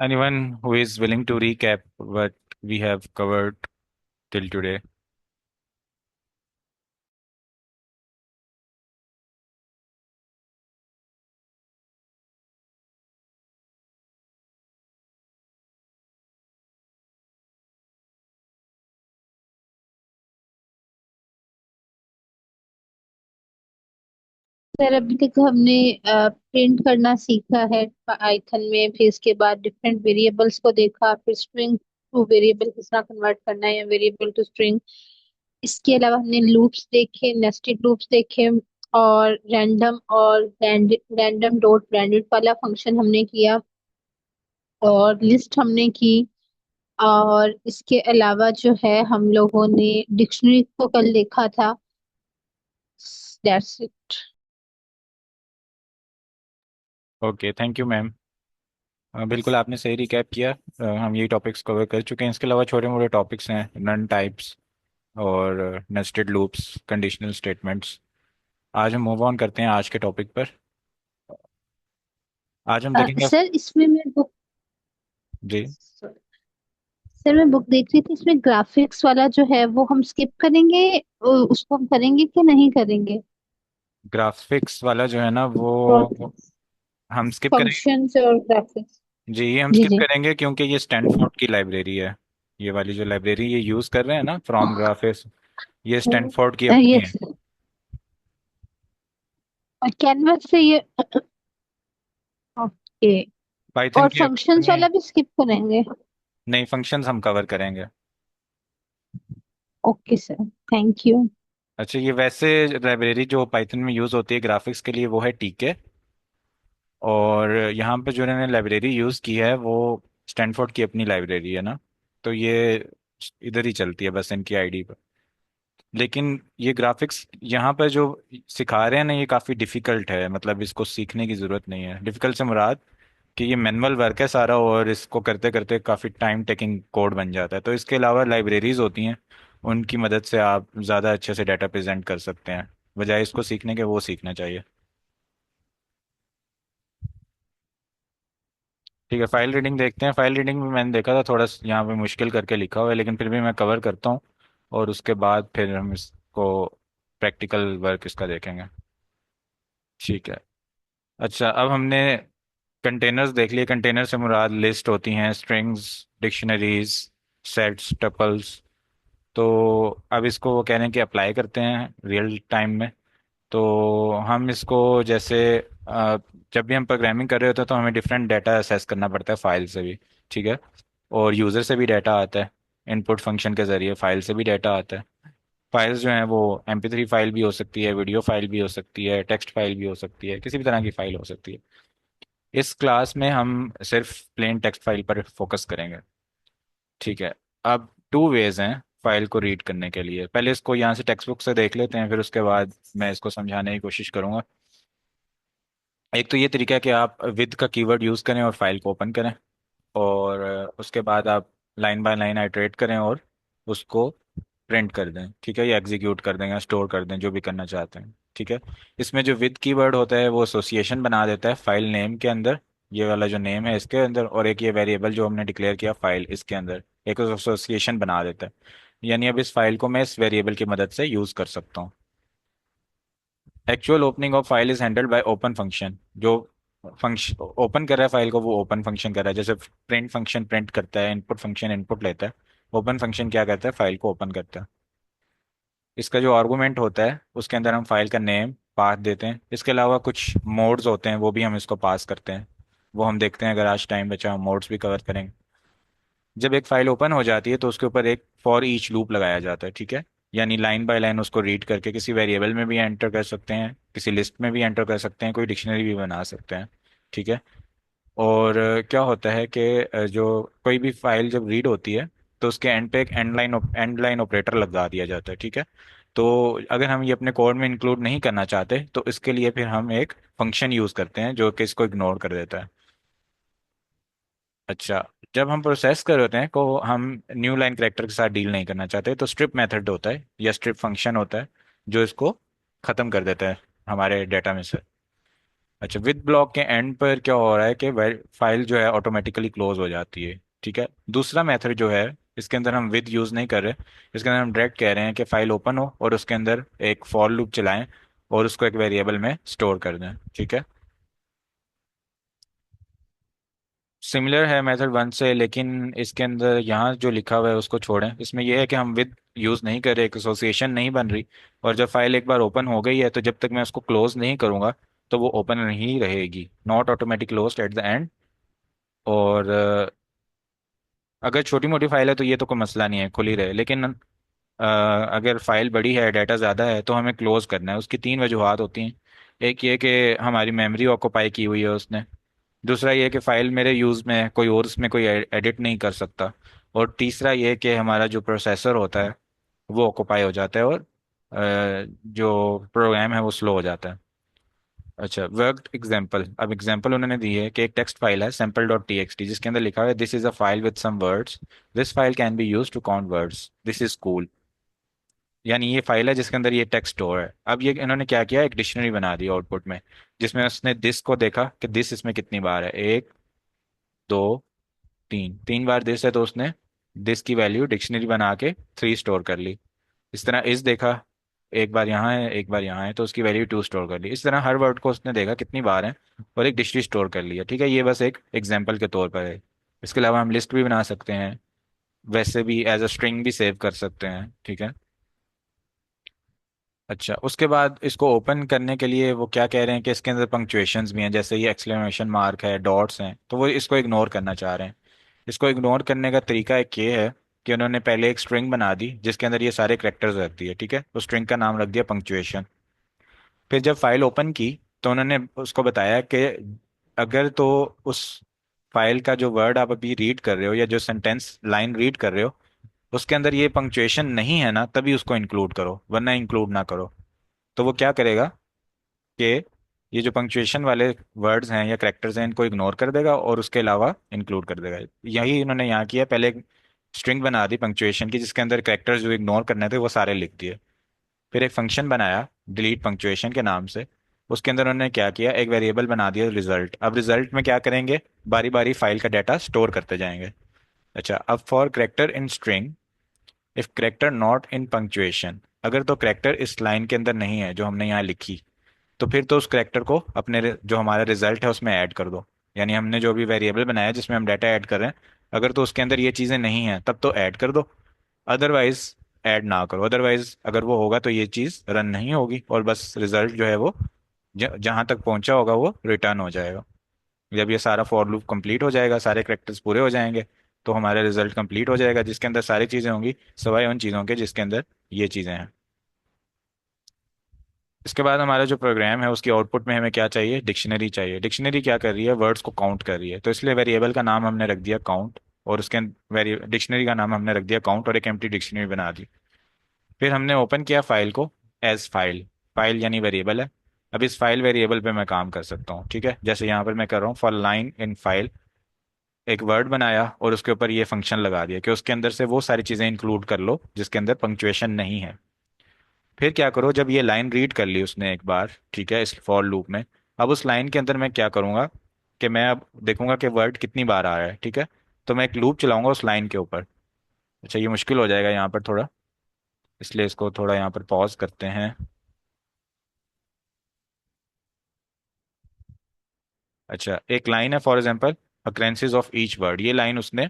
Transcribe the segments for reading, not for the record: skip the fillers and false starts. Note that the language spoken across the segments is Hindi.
Anyone who is willing to recap what we have covered till today? Sir अभी तक हमने प्रिंट करना सीखा है पाइथन में। फिर इसके बाद डिफरेंट वेरिएबल्स को देखा, फिर स्ट्रिंग टू वेरिएबल किस तरह कन्वर्ट करना है या वेरिएबल टू स्ट्रिंग। इसके अलावा हमने लूप्स देखे, नेस्टेड लूप्स देखे, और रैंडम और रैंडम डॉट ब्रैकेट वाला फंक्शन हमने किया, और लिस्ट हमने की। और इसके अलावा जो है हम लोगों ने डिक्शनरी को कल देखा था। That's it. Okay, thank you ma'am. बिल्कुल आपने सही रिकैप किया। हम यही टॉपिक्स कवर कर चुके हैं। इसके अलावा छोटे मोटे टॉपिक्स हैं, नन टाइप्स और नेस्टेड लूप्स, कंडीशनल स्टेटमेंट्स। आज हम मूव ऑन करते हैं आज के टॉपिक पर। आज हम देखेंगे। सर इसमें मैं बुक जी। सर मैं बुक देख रही थी, इसमें ग्राफिक्स वाला जो है वो हम स्किप करेंगे, उसको हम करेंगे कि नहीं करेंगे? ग्राफिक्स वाला जो है ना वो हम स्किप करेंगे। फंक्शंस और ग्राफिक्स। जी, ये हम जी स्किप जी। करेंगे क्योंकि ये स्टैनफोर्ड की लाइब्रेरी है। ये वाली जो लाइब्रेरी ये यूज़ कर रहे हैं ना, फ्रॉम ग्राफिक्स, ये स्टैनफोर्ड की अपनी है। यस। और कैनवस से ये। ओके। पाइथन और की फंक्शंस अपनी। वाला भी स्किप करेंगे? नहीं, फंक्शंस हम कवर करेंगे। Okay sir, thank you. अच्छा, ये वैसे लाइब्रेरी जो पाइथन में यूज़ होती है ग्राफिक्स के लिए वो है टीके। और यहाँ पे जो इन्होंने लाइब्रेरी यूज़ की है वो स्टैनफोर्ड की अपनी लाइब्रेरी है ना। तो ये इधर ही चलती है बस इनकी आईडी पर। लेकिन ये ग्राफिक्स यहाँ पर जो सिखा रहे हैं ना, ये काफ़ी डिफ़िकल्ट है। मतलब इसको सीखने की ज़रूरत नहीं है। डिफ़िकल्ट से मुराद कि ये मैनुअल वर्क है सारा, और इसको करते करते काफ़ी टाइम टेकिंग कोड बन जाता है। तो इसके अलावा लाइब्रेरीज होती हैं, उनकी मदद से आप ज़्यादा अच्छे से डाटा प्रेजेंट कर सकते हैं। बजाय इसको सीखने के वो सीखना चाहिए। ठीक है, फाइल रीडिंग देखते हैं। फाइल रीडिंग में मैंने देखा था थोड़ा यहाँ पे मुश्किल करके लिखा हुआ है, लेकिन फिर भी मैं कवर करता हूँ। और उसके बाद फिर हम इसको प्रैक्टिकल वर्क इसका देखेंगे। ठीक है। अच्छा, अब हमने कंटेनर्स देख लिए। कंटेनर से मुराद लिस्ट होती हैं, स्ट्रिंग्स, डिक्शनरीज, सेट्स, टपल्स। तो अब इसको वो कह रहे हैं कि अप्लाई करते हैं रियल टाइम में। तो हम इसको जैसे जब भी हम प्रोग्रामिंग कर रहे होते हैं तो हमें डिफरेंट डाटा असेस करना पड़ता है फाइल से भी। ठीक है। और यूज़र से भी डाटा आता है, इनपुट फंक्शन के ज़रिए फाइल से भी डाटा आता है। फाइल्स जो हैं वो MP3 फाइल भी हो सकती है, वीडियो फाइल भी हो सकती है, टेक्स्ट फाइल भी हो सकती है, किसी भी तरह की फाइल हो सकती है। इस क्लास में हम सिर्फ प्लेन टेक्स्ट फाइल पर फोकस करेंगे। ठीक है। अब टू वेज हैं फाइल को रीड करने के लिए। पहले इसको यहाँ से टेक्स्ट बुक से देख लेते हैं, फिर उसके बाद मैं इसको समझाने की कोशिश करूंगा। एक तो ये तरीका है कि आप विद का कीवर्ड यूज़ करें और फाइल को ओपन करें। और उसके बाद आप लाइन बाय लाइन आइटरेट करें और उसको प्रिंट कर दें। ठीक है, या एग्जीक्यूट कर दें या स्टोर कर दें, जो भी करना चाहते हैं। ठीक है। इसमें जो विद कीवर्ड होता है वो एसोसिएशन बना देता है फाइल नेम के अंदर, ये वाला जो नेम है इसके अंदर, और एक ये वेरिएबल जो हमने डिक्लेयर किया फाइल, इसके अंदर एक एसोसिएशन बना देता है। यानी अब इस फाइल को मैं इस वेरिएबल की मदद से यूज़ कर सकता हूँ। Actual opening of file is handled by open function. जो फंक्शन ओपन कर रहा है फाइल को वो ओपन फंक्शन कर रहा है। जैसे प्रिंट फंक्शन प्रिंट करता है, इनपुट फंक्शन इनपुट लेता है, ओपन फंक्शन क्या करता है, फाइल को ओपन करता है। इसका जो आर्गुमेंट होता है उसके अंदर हम फाइल का नेम पाथ देते हैं। इसके अलावा कुछ मोड्स होते हैं वो भी हम इसको पास करते हैं। वो हम देखते हैं, अगर आज टाइम बचा हम मोड्स भी कवर करेंगे। जब एक फाइल ओपन हो जाती है तो उसके ऊपर एक फॉर ईच लूप लगाया जाता है। ठीक है। यानी लाइन बाय लाइन उसको रीड करके किसी वेरिएबल में भी एंटर कर सकते हैं, किसी लिस्ट में भी एंटर कर सकते हैं, कोई डिक्शनरी भी बना सकते हैं। ठीक है। और क्या होता है कि जो कोई भी फाइल जब रीड होती है तो उसके एंड पे एक एंड लाइन ऑपरेटर लगा दिया जाता है। ठीक है। तो अगर हम ये अपने कोड में इंक्लूड नहीं करना चाहते तो इसके लिए फिर हम एक फंक्शन यूज करते हैं जो कि इसको इग्नोर कर देता है। अच्छा, जब हम प्रोसेस कर रहे होते हैं तो हम न्यू लाइन कैरेक्टर के साथ डील नहीं करना चाहते तो स्ट्रिप मेथड होता है या स्ट्रिप फंक्शन होता है जो इसको खत्म कर देता है हमारे डेटा में से। अच्छा, विद ब्लॉक के एंड पर क्या हो रहा है कि फाइल जो है ऑटोमेटिकली क्लोज हो जाती है। ठीक है, दूसरा मेथड जो है, इसके अंदर हम विद यूज नहीं कर रहे, इसके अंदर हम डायरेक्ट कह रहे हैं कि फाइल ओपन हो और उसके अंदर एक फॉर लूप चलाएं और उसको एक वेरिएबल में स्टोर कर दें। ठीक है, सिमिलर है मेथड वन से, लेकिन इसके अंदर यहाँ जो लिखा हुआ है उसको छोड़ें। इसमें यह है कि हम विद यूज नहीं कर रहे, एक एसोसिएशन नहीं बन रही, और जब फाइल एक बार ओपन हो गई है तो जब तक मैं उसको क्लोज नहीं करूंगा तो वो ओपन नहीं रहेगी, not automatic close at the end. और अगर छोटी मोटी फाइल है तो ये तो कोई मसला नहीं है, खुल ही रहे, लेकिन अगर फाइल बड़ी है, डाटा ज़्यादा है, तो हमें क्लोज करना है। उसकी तीन वजूहत होती हैं। एक ये कि हमारी मेमोरी ऑक्यूपाई की हुई है उसने। दूसरा ये कि फाइल मेरे यूज़ में है, कोई और उसमें कोई एडिट नहीं कर सकता। और तीसरा ये कि हमारा जो प्रोसेसर होता है वो ऑक्यूपाई हो जाता है, और जो प्रोग्राम है वो स्लो हो जाता है। अच्छा, वर्कड एग्जाम्पल। अब एग्जाम्पल उन्होंने दी है कि एक टेक्स्ट फाइल है sample dot T X T, जिसके अंदर लिखा हुआ है this is a file with some words, this file can be use to count words, this is cool. यानी ये फाइल है जिसके अंदर ये टेक्स्ट स्टोर है। अब ये इन्होंने क्या किया, एक डिक्शनरी बना दी आउटपुट में, जिसमें उसने दिस को देखा कि दिस इसमें कितनी बार है, एक, दो, तीन, तीन बार दिस है तो उसने दिस की वैल्यू डिक्शनरी बना के थ्री स्टोर कर ली। इस तरह इस देखा, एक बार यहाँ है एक बार यहाँ है तो उसकी वैल्यू टू स्टोर कर ली। इस तरह हर वर्ड को उसने देखा कितनी बार है और एक डिक्शनरी स्टोर कर लिया। ठीक है, ये बस एक एग्जाम्पल के तौर पर है। इसके अलावा हम लिस्ट भी बना सकते हैं, वैसे भी एज अ स्ट्रिंग भी सेव कर सकते हैं। ठीक है। अच्छा, उसके बाद इसको ओपन करने के लिए वो क्या कह रहे हैं कि इसके अंदर पंक्चुएशंस भी हैं, जैसे ये एक्सक्लेमेशन मार्क है, डॉट्स हैं, तो वो इसको इग्नोर करना चाह रहे हैं। इसको इग्नोर करने का तरीका एक ये है कि उन्होंने पहले एक स्ट्रिंग बना दी जिसके अंदर ये सारे करेक्टर्स रहती है। ठीक है, उस स्ट्रिंग का नाम रख दिया पंक्चुएशन। फिर जब फाइल ओपन की तो उन्होंने उसको बताया कि अगर तो उस फाइल का जो वर्ड आप अभी रीड कर रहे हो या जो सेंटेंस लाइन रीड कर रहे हो उसके अंदर ये पंक्चुएशन नहीं है ना, तभी उसको इंक्लूड करो, वरना इंक्लूड ना करो। तो वो क्या करेगा कि ये जो पंक्चुएशन वाले वर्ड्स हैं या करेक्टर्स हैं इनको इग्नोर कर देगा और उसके अलावा इंक्लूड कर देगा। यही इन्होंने यहाँ किया, पहले एक स्ट्रिंग बना दी पंक्चुएशन की जिसके अंदर करेक्टर्स जो इग्नोर करने थे वो सारे लिख दिए। फिर एक फंक्शन बनाया डिलीट पंक्चुएशन के नाम से, उसके अंदर उन्होंने क्या किया, एक वेरिएबल बना दिया रिजल्ट। अब रिजल्ट में क्या करेंगे, बारी बारी फाइल का डाटा स्टोर करते जाएंगे। अच्छा, अब for character in string, if character not in punctuation, अगर तो करेक्टर इस लाइन के अंदर नहीं है जो हमने यहाँ लिखी, तो फिर तो उस करेक्टर को अपने जो हमारा रिजल्ट है उसमें ऐड कर दो। यानी हमने जो भी वेरिएबल बनाया जिसमें हम डाटा ऐड कर रहे हैं, अगर तो उसके अंदर ये चीज़ें नहीं हैं तब तो ऐड कर दो, अदरवाइज ऐड ना करो। अदरवाइज अगर वो होगा तो ये चीज़ रन नहीं होगी और बस रिजल्ट जो है वो जहां तक पहुंचा होगा वो रिटर्न हो जाएगा। जब ये सारा फॉर लूप कंप्लीट हो जाएगा, सारे करेक्टर्स पूरे हो जाएंगे, तो हमारा रिजल्ट कंप्लीट हो जाएगा जिसके अंदर सारी चीज़ें होंगी, सिवाय उन चीज़ों के जिसके अंदर ये चीज़ें हैं। इसके बाद हमारा जो प्रोग्राम है उसकी आउटपुट में हमें क्या चाहिए, डिक्शनरी चाहिए। डिक्शनरी क्या कर रही है, वर्ड्स को काउंट कर रही है, तो इसलिए वेरिएबल का नाम हमने रख दिया काउंट, और उसके डिक्शनरी का नाम हमने रख दिया काउंट और एक एम्प्टी डिक्शनरी बना दी। फिर हमने ओपन किया फाइल को एज फाइल, फाइल यानी वेरिएबल है। अब इस फाइल वेरिएबल पे मैं काम कर सकता हूँ। ठीक है, जैसे यहाँ पर मैं कर रहा हूँ फॉर लाइन इन फाइल, एक वर्ड बनाया और उसके ऊपर ये फंक्शन लगा दिया कि उसके अंदर से वो सारी चीज़ें इंक्लूड कर लो जिसके अंदर पंक्चुएशन नहीं है। फिर क्या करो, जब ये लाइन रीड कर ली उसने एक बार, ठीक है, इस फॉर लूप में, अब उस लाइन के अंदर मैं क्या करूंगा कि मैं अब देखूंगा कि वर्ड कितनी बार आ रहा है। ठीक है, तो मैं एक लूप चलाऊंगा उस लाइन के ऊपर। अच्छा, ये मुश्किल हो जाएगा यहाँ पर थोड़ा, इसलिए इसको थोड़ा यहाँ पर पॉज करते हैं। अच्छा, एक लाइन है for example occurrences of each word, ये लाइन उसने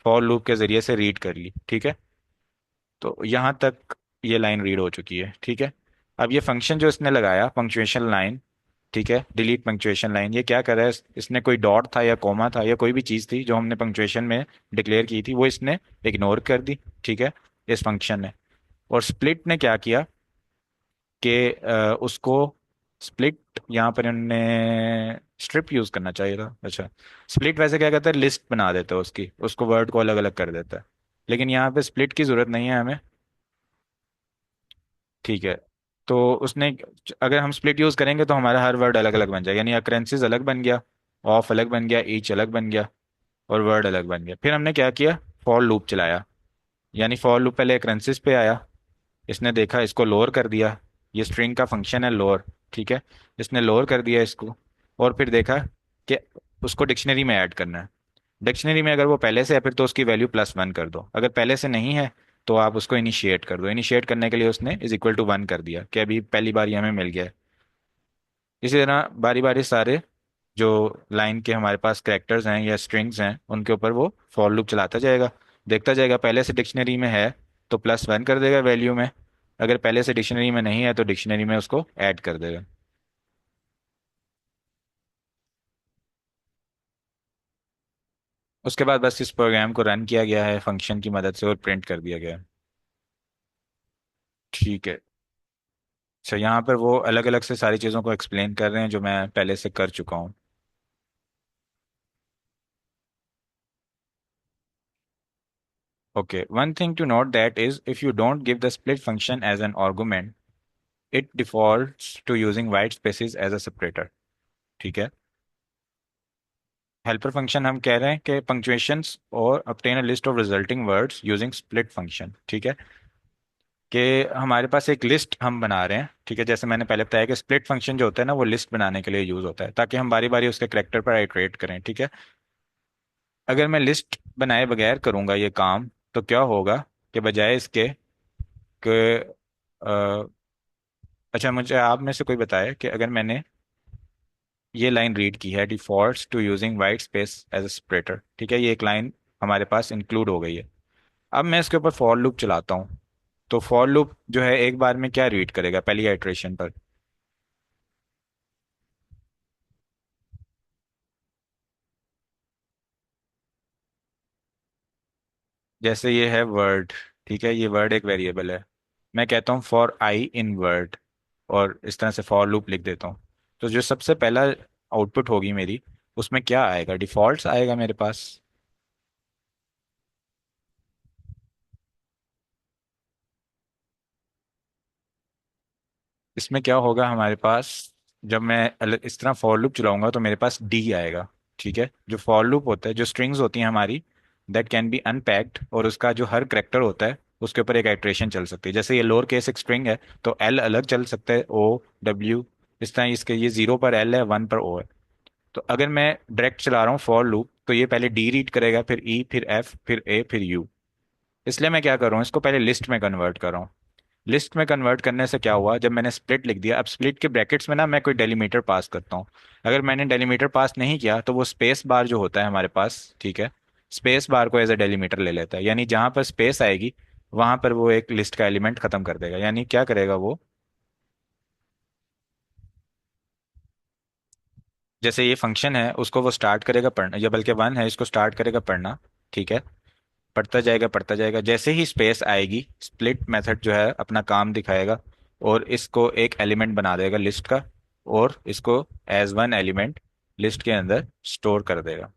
फॉर लूप के जरिए से रीड कर ली। ठीक है, तो यहाँ तक ये लाइन रीड हो चुकी है। ठीक है, अब ये फंक्शन जो इसने लगाया पंक्चुएशन लाइन, ठीक है, डिलीट पंक्चुएशन लाइन, ये क्या कर रहा है, इसने कोई डॉट था या कोमा था या कोई भी चीज़ थी जो हमने पंक्चुएशन में डिक्लेयर की थी वो इसने इग्नोर कर दी। ठीक है, इस फंक्शन ने। और स्प्लिट ने क्या किया कि उसको स्प्लिट, यहाँ पर इन्होंने स्ट्रिप यूज करना चाहिए था। अच्छा, स्प्लिट वैसे क्या करता है, लिस्ट बना देता है उसकी, उसको वर्ड को अलग अलग कर देता है, लेकिन यहाँ पे स्प्लिट की जरूरत नहीं है हमें। ठीक है, तो उसने, अगर हम स्प्लिट यूज करेंगे तो हमारा हर वर्ड अलग अलग बन जाएगा, यानी अक्रेंसेस अलग बन गया, ऑफ अलग बन गया, ईच अलग बन गया, और वर्ड अलग बन गया। फिर हमने क्या किया, फॉर लूप चलाया। यानी फॉर लूप पहले अक्रेंसेस पे आया, इसने देखा, इसको लोअर कर दिया, ये स्ट्रिंग का फंक्शन है लोअर। ठीक है, इसने लोअर कर दिया इसको, और फिर देखा कि उसको डिक्शनरी में ऐड करना है। डिक्शनरी में अगर वो पहले से है फिर तो उसकी वैल्यू +1 कर दो, अगर पहले से नहीं है तो आप उसको इनिशिएट कर दो। इनिशिएट करने के लिए उसने =1 कर दिया कि अभी पहली बार ये हमें मिल गया है। इसी तरह बारी बारी सारे जो लाइन के हमारे पास कैरेक्टर्स हैं या स्ट्रिंग्स हैं उनके ऊपर वो फॉर लूप चलाता जाएगा, देखता जाएगा पहले से डिक्शनरी में है तो +1 कर देगा वैल्यू में, अगर पहले से डिक्शनरी में नहीं है तो डिक्शनरी में उसको ऐड कर देगा। उसके बाद बस इस प्रोग्राम को रन किया गया है फंक्शन की मदद से और प्रिंट कर दिया गया है। ठीक है। अच्छा, यहाँ पर वो अलग अलग से सारी चीज़ों को एक्सप्लेन कर रहे हैं जो मैं पहले से कर चुका हूँ। Okay, one thing to note that is if you don't give the split function as an argument, it defaults to using white spaces as a separator। ठीक है। हेल्पर फंक्शन हम कह रहे हैं कि पंक्चुएशंस और obtain a list of resulting words using split function। ठीक है, कि हमारे पास एक लिस्ट हम बना रहे हैं। ठीक है, जैसे मैंने पहले बताया कि स्प्लिट फंक्शन जो होता है ना वो लिस्ट बनाने के लिए यूज होता है ताकि हम बारी बारी उसके करेक्टर पर आइटरेट करें। ठीक है, अगर मैं लिस्ट बनाए बगैर करूंगा ये काम तो क्या होगा कि बजाय इसके कि अच्छा, मुझे आप में से कोई बताए कि अगर मैंने ये लाइन रीड की है defaults to using white space as a separator. ठीक है, ये एक लाइन हमारे पास इंक्लूड हो गई है। अब मैं इसके ऊपर फॉर लूप चलाता हूँ तो फॉर लूप जो है एक बार में क्या रीड करेगा पहली आइटरेशन पर। जैसे ये है वर्ड, ठीक है, ये वर्ड एक वेरिएबल है, मैं कहता हूँ फॉर आई इन वर्ड और इस तरह से फॉर लूप लिख देता हूँ। तो जो सबसे पहला आउटपुट होगी मेरी उसमें क्या आएगा, डिफॉल्ट्स आएगा मेरे पास। इसमें क्या होगा हमारे पास, जब मैं इस तरह फॉर लूप चलाऊंगा तो मेरे पास डी आएगा। ठीक है, जो फॉर लूप होता है, जो स्ट्रिंग्स होती हैं हमारी, दैट कैन बी अनपैक्ड, और उसका जो हर करेक्टर होता है उसके ऊपर एक आइट्रेशन चल सकती है। जैसे ये लोअर केस एक स्ट्रिंग है तो एल अलग चल सकता है, ओ डब्ल्यू, इस तरह इसके ये 0 पर एल है, 1 पर ओ है। तो अगर मैं डायरेक्ट चला रहा हूँ फॉर लूप तो ये पहले डी रीड करेगा, फिर ई, फिर एफ, फिर ए, फिर यू। इसलिए मैं क्या कर रहा हूँ, इसको पहले लिस्ट में कन्वर्ट कर रहा हूँ। लिस्ट में कन्वर्ट करने से क्या हुआ, जब मैंने स्प्लिट लिख दिया, अब स्प्लिट के ब्रैकेट्स में ना मैं कोई डेलीमीटर पास करता हूँ। अगर मैंने डेलीमीटर पास नहीं किया तो वो स्पेस बार जो होता है हमारे पास, ठीक है, स्पेस बार को एज अ डेलीमीटर ले लेता है, यानी जहां पर स्पेस आएगी वहां पर वो एक लिस्ट का एलिमेंट खत्म कर देगा। यानी क्या करेगा वो, जैसे ये फंक्शन है उसको वो स्टार्ट करेगा पढ़ना, या बल्कि वन है इसको स्टार्ट करेगा पढ़ना। ठीक है, पढ़ता जाएगा पढ़ता जाएगा, जैसे ही स्पेस आएगी स्प्लिट मेथड जो है अपना काम दिखाएगा और इसको एक एलिमेंट बना देगा लिस्ट का, और इसको एज वन एलिमेंट लिस्ट के अंदर स्टोर कर देगा।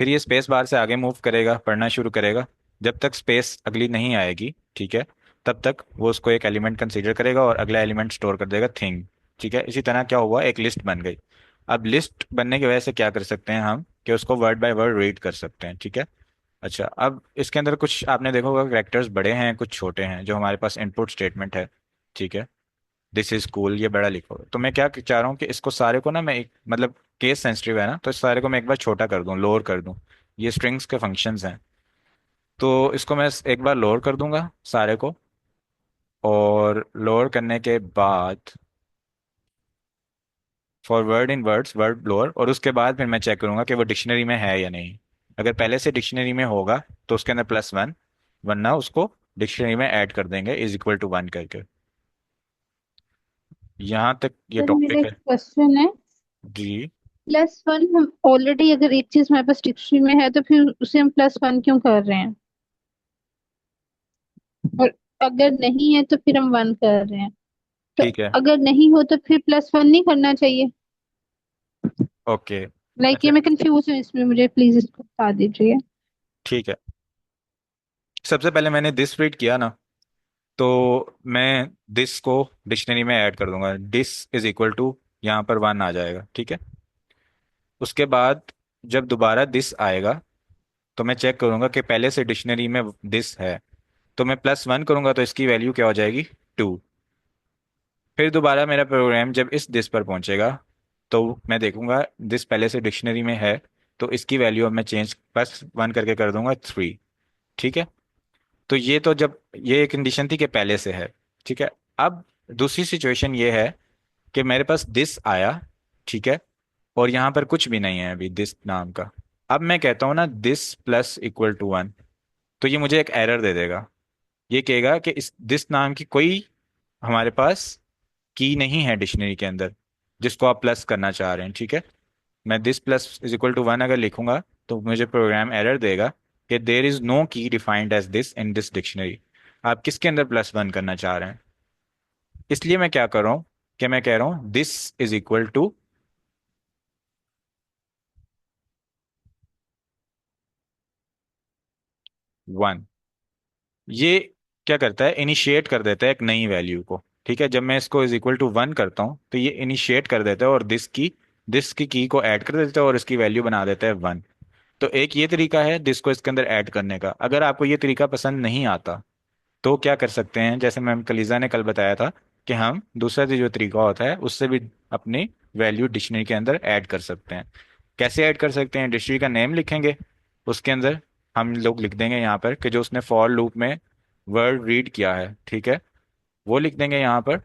फिर ये स्पेस बार से आगे मूव करेगा, पढ़ना शुरू करेगा, जब तक स्पेस अगली नहीं आएगी। ठीक है, तब तक वो उसको एक एलिमेंट कंसीडर करेगा और अगला एलिमेंट स्टोर कर देगा, थिंग। ठीक है, इसी तरह क्या हुआ, एक लिस्ट बन गई। अब लिस्ट बनने की वजह से क्या कर सकते हैं हम कि उसको वर्ड बाय वर्ड रीड कर सकते हैं। ठीक है। अच्छा, अब इसके अंदर कुछ आपने देखा होगा कैरेक्टर्स बड़े हैं कुछ छोटे हैं, जो हमारे पास इनपुट स्टेटमेंट है। ठीक है, दिस इज कूल ये बड़ा लिखा हुआ है, तो मैं क्या चाह रहा हूँ कि इसको सारे को ना मैं एक मतलब केस सेंसिटिव है ना, तो इस सारे को मैं एक बार छोटा कर दूं, लोअर कर दूं। ये स्ट्रिंग्स के फंक्शंस हैं, तो इसको मैं एक बार लोअर कर दूंगा सारे को, और लोअर करने के बाद for word in words word lower, और उसके बाद फिर मैं चेक करूंगा कि वो डिक्शनरी में है या नहीं। अगर पहले से डिक्शनरी में होगा तो उसके अंदर +1, वरना उसको डिक्शनरी में ऐड कर देंगे =1 करके। यहाँ तक ये सर मेरा टॉपिक एक है। क्वेश्चन है। जी। +1 हम ऑलरेडी, अगर एक चीज हमारे पास डिक्शनरी में है तो फिर उसे हम +1 क्यों कर रहे हैं? और अगर नहीं है तो फिर हम 1 कर रहे हैं। तो ठीक है। अगर नहीं हो तो फिर +1 नहीं करना चाहिए। ओके। लाइक ये अच्छा, मैं कंफ्यूज हूँ इसमें, मुझे प्लीज इसको बता दीजिए। ठीक है, सबसे पहले मैंने दिस रीड किया ना, तो मैं दिस को डिक्शनरी में ऐड कर दूंगा, दिस = यहाँ पर 1 आ जाएगा। ठीक है, उसके बाद जब दोबारा दिस आएगा तो मैं चेक करूंगा कि पहले से डिक्शनरी में दिस है, तो मैं +1 करूंगा तो इसकी वैल्यू क्या हो जाएगी, 2। फिर दोबारा मेरा प्रोग्राम जब इस दिस पर पहुंचेगा तो मैं देखूंगा दिस पहले से डिक्शनरी में है, तो इसकी वैल्यू अब मैं चेंज +1 करके कर दूंगा 3। ठीक है। तो ये तो जब ये एक कंडीशन थी कि पहले से है। ठीक है। अब दूसरी सिचुएशन ये है कि मेरे पास दिस आया, ठीक है, और यहाँ पर कुछ भी नहीं है अभी दिस नाम का। अब मैं कहता हूँ ना दिस +=1, तो ये मुझे एक एरर दे देगा। ये कहेगा कि इस दिस नाम की कोई हमारे पास की नहीं है डिक्शनरी के अंदर जिसको आप प्लस करना चाह रहे हैं। ठीक है। मैं दिस +=1 अगर लिखूंगा तो मुझे प्रोग्राम एरर देगा कि there is no key defined as this in this dictionary. आप किसके अंदर +1 करना चाह रहे हैं? इसलिए मैं क्या कर रहा हूं कि मैं कह रहा हूं this=1। ये क्या करता है, इनिशिएट कर देता है एक नई वैल्यू को। ठीक है। जब मैं इसको =1 करता हूं तो ये इनिशिएट कर देता है और दिस की को ऐड कर देता है और इसकी वैल्यू बना देता है 1। तो एक ये तरीका है दिस को इसके अंदर ऐड करने का। अगर आपको ये तरीका पसंद नहीं आता तो क्या कर सकते हैं, जैसे मैम कलीजा ने कल बताया था कि हम दूसरा जो तरीका होता है उससे भी अपनी वैल्यू डिक्शनरी के अंदर ऐड कर सकते हैं। कैसे ऐड कर सकते हैं? डिक्शनरी का नेम लिखेंगे, उसके अंदर हम लोग लिख देंगे यहाँ पर कि जो उसने फॉर लूप में वर्ड रीड किया है, ठीक है, वो लिख देंगे यहाँ पर।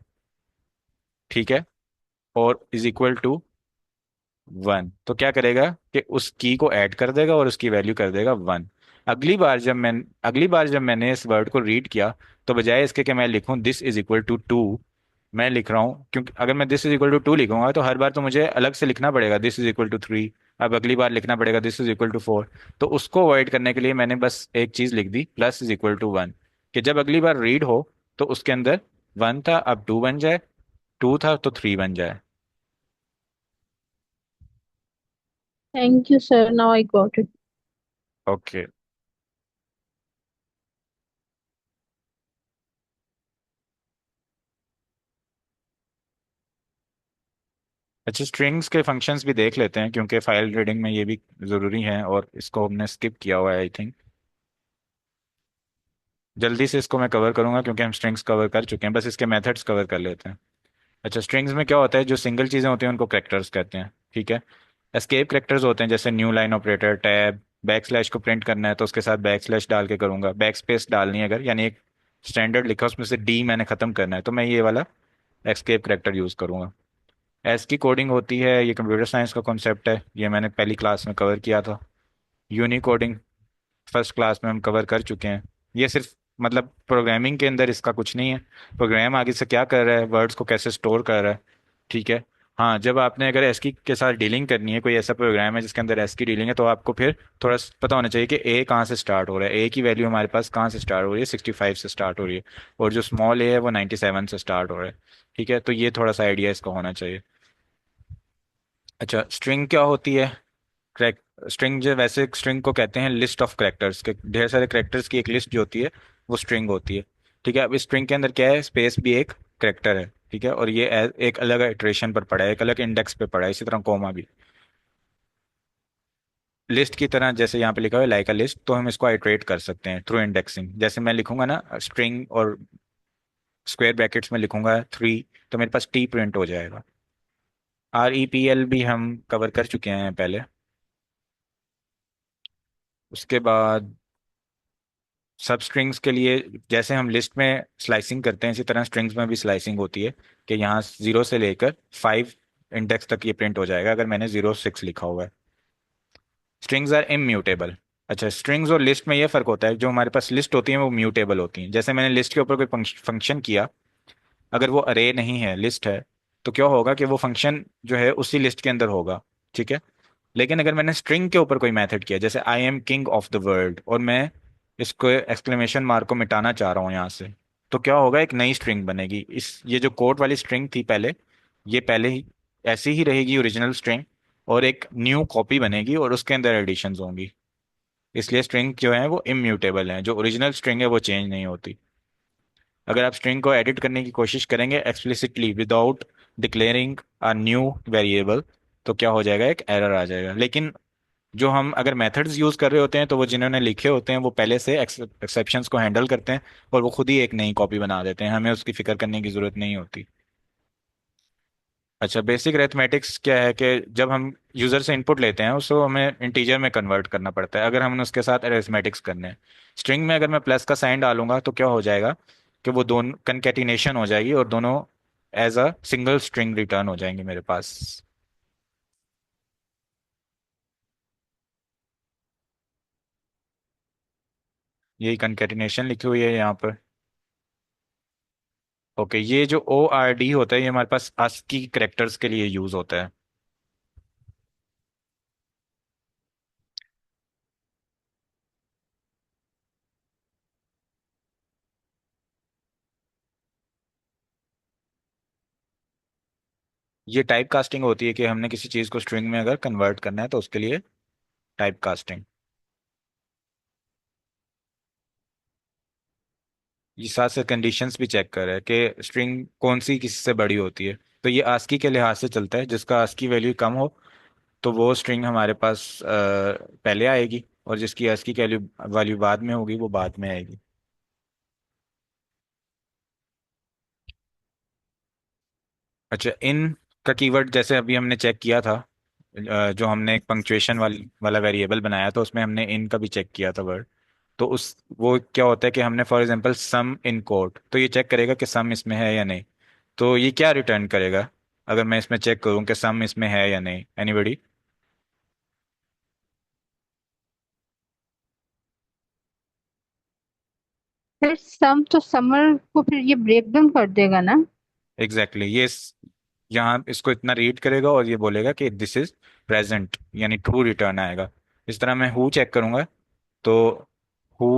ठीक है। और =1, तो क्या करेगा कि उस की को ऐड कर देगा और उसकी वैल्यू कर देगा 1। अगली बार जब मैंने इस वर्ड को रीड किया तो बजाय इसके कि मैं लिखूं this=2, मैं लिख रहा हूँ, क्योंकि अगर मैं this=2 लिखूंगा तो हर बार तो मुझे अलग से लिखना पड़ेगा this=3। अब अगली बार लिखना पड़ेगा this=4। तो उसको अवॉइड करने के लिए मैंने बस एक चीज लिख दी +=1, कि जब अगली बार रीड हो तो उसके अंदर 1 था अब 2 बन जाए, 2 था तो 3 बन जाए। Thank you sir, now I got it. Okay. अच्छा, स्ट्रिंग्स के फंक्शंस भी देख लेते हैं क्योंकि फाइल रीडिंग में ये भी ज़रूरी है और इसको हमने स्किप किया हुआ है आई थिंक। जल्दी से इसको मैं कवर करूंगा क्योंकि हम स्ट्रिंग्स कवर कर चुके हैं, बस इसके मेथड्स कवर कर लेते हैं। अच्छा, स्ट्रिंग्स में क्या होता है, जो सिंगल चीज़ें होती हैं उनको कैरेक्टर्स कहते हैं। ठीक है। एस्केप कैरेक्टर्स होते हैं जैसे new line operator, tab, backslash को प्रिंट करना है तो उसके साथ बैकस्लैश डाल के करूंगा, बैक स्पेस डालनी है अगर, यानी एक स्टैंडर्ड लिखा उसमें से डी मैंने खत्म करना है तो मैं ये वाला एस्केप कैरेक्टर यूज़ करूंगा। एस की कोडिंग होती है, ये कंप्यूटर साइंस का कॉन्सेप्ट है, ये मैंने पहली क्लास में कवर किया था। यूनिकोडिंग फर्स्ट क्लास में हम कवर कर चुके हैं। ये सिर्फ मतलब प्रोग्रामिंग के अंदर इसका कुछ नहीं है, प्रोग्राम आगे से क्या कर रहा है, वर्ड्स को कैसे स्टोर कर रहा है। ठीक है। हाँ, जब आपने अगर एस्की के साथ डीलिंग करनी है, कोई ऐसा प्रोग्राम है जिसके अंदर एस्की डीलिंग है, तो आपको फिर थोड़ा पता होना चाहिए कि ए कहाँ से स्टार्ट हो रहा है, ए की वैल्यू हमारे पास कहाँ से स्टार्ट हो रही है, 65 से स्टार्ट हो रही है, और जो स्मॉल ए है वो 97 से स्टार्ट हो रहा है। ठीक है। तो ये थोड़ा सा आइडिया इसका होना चाहिए। अच्छा, स्ट्रिंग क्या होती है? क्रैक स्ट्रिंग जो वैसे स्ट्रिंग को कहते हैं लिस्ट ऑफ करेक्टर्स के, ढेर सारे करेक्टर्स की एक लिस्ट जो होती है वो स्ट्रिंग होती है। ठीक है। अब इस स्ट्रिंग के अंदर क्या है, स्पेस भी एक करेक्टर है। ठीक है। और ये एक अलग इटरेशन पर पड़ा है, एक अलग इंडेक्स पे पड़ा है, इसी तरह कोमा भी लिस्ट की तरह, जैसे यहाँ पे लिखा हुआ है लाइक अ लिस्ट, तो हम इसको आइटरेट कर सकते हैं थ्रू इंडेक्सिंग। जैसे मैं लिखूंगा ना स्ट्रिंग और स्क्वायर ब्रैकेट्स में लिखूंगा 3, तो मेरे पास टी प्रिंट हो जाएगा। REPL भी हम कवर कर चुके हैं पहले। उसके बाद सब स्ट्रिंग्स के लिए जैसे हम लिस्ट में स्लाइसिंग करते हैं इसी तरह स्ट्रिंग्स में भी स्लाइसिंग होती है कि यहाँ 0 से लेकर 5 इंडेक्स तक ये प्रिंट हो जाएगा अगर मैंने 06 लिखा हुआ है। Strings are immutable. अच्छा, स्ट्रिंग्स और लिस्ट में ये फर्क होता है, जो हमारे पास लिस्ट होती है वो म्यूटेबल होती हैं। जैसे मैंने लिस्ट के ऊपर कोई फंक्शन किया, अगर वो अरे नहीं है लिस्ट है, तो क्या होगा कि वो फंक्शन जो है उसी लिस्ट के अंदर होगा। ठीक है। लेकिन अगर मैंने स्ट्रिंग के ऊपर कोई मेथड किया, जैसे I am king of the world, और मैं इसको एक्सक्लेमेशन मार्क को मिटाना चाह रहा हूँ यहाँ से, तो क्या होगा, एक नई स्ट्रिंग बनेगी। इस ये जो कोड वाली स्ट्रिंग थी पहले, ये पहले ही ऐसी ही रहेगी ओरिजिनल स्ट्रिंग, और एक न्यू कॉपी बनेगी और उसके अंदर एडिशंस होंगी। इसलिए स्ट्रिंग जो है वो इम्यूटेबल है, जो ओरिजिनल स्ट्रिंग है वो चेंज नहीं होती। अगर आप स्ट्रिंग को एडिट करने की कोशिश करेंगे explicitly without declaring a new variable, तो क्या हो जाएगा, एक एरर आ जाएगा। लेकिन जो हम अगर मेथड्स यूज कर रहे होते हैं तो वो जिन्होंने लिखे होते हैं वो पहले से एक्सेप्शंस को हैंडल करते हैं और वो खुद ही एक नई कॉपी बना देते हैं, हमें उसकी फिक्र करने की जरूरत नहीं होती। अच्छा, बेसिक अरिथमेटिक्स क्या है कि जब हम यूजर से इनपुट लेते हैं उसको हमें इंटीजर में कन्वर्ट करना पड़ता है अगर हमने उसके साथ अरिथमेटिक्स करने हैं। स्ट्रिंग में अगर मैं प्लस का साइन डालूंगा तो क्या हो जाएगा कि वो दोनों कनकेटिनेशन हो जाएगी और दोनों as a single string return हो जाएंगे मेरे पास। यही कनकेटिनेशन लिखी हुई है यहाँ पर। ओके, ये जो ORD होता है ये हमारे पास ASCII करेक्टर्स के लिए यूज होता है। ये टाइप कास्टिंग होती है कि हमने किसी चीज़ को स्ट्रिंग में अगर कन्वर्ट करना है तो उसके लिए टाइप कास्टिंग। ये साथ साथ कंडीशंस भी चेक कर रहा है कि स्ट्रिंग कौन सी किसी से बड़ी होती है। तो ये आस्की के लिहाज से चलता है, जिसका आस्की वैल्यू कम हो तो वो स्ट्रिंग हमारे पास पहले आएगी, और जिसकी आस्की वैल्यू वैल्यू बाद में होगी वो बाद में आएगी। अच्छा, इन का कीवर्ड जैसे अभी हमने चेक किया था, जो हमने एक पंक्चुएशन वाला वेरिएबल बनाया था उसमें हमने इन का भी चेक किया था वर्ड। तो उस वो क्या होता है कि हमने for example some in code, तो ये चेक करेगा कि सम इसमें है या नहीं। तो ये क्या रिटर्न करेगा अगर मैं इसमें चेक करूं कि सम इसमें है या नहीं? एनीबडी? फिर सम तो समर को फिर ये ब्रेक डाउन कर देगा ना। एग्जैक्टली ये यहाँ इसको इतना रीड करेगा और ये बोलेगा कि दिस इज प्रेजेंट, यानी ट्रू रिटर्न आएगा। इस तरह मैं हु चेक करूंगा तो हु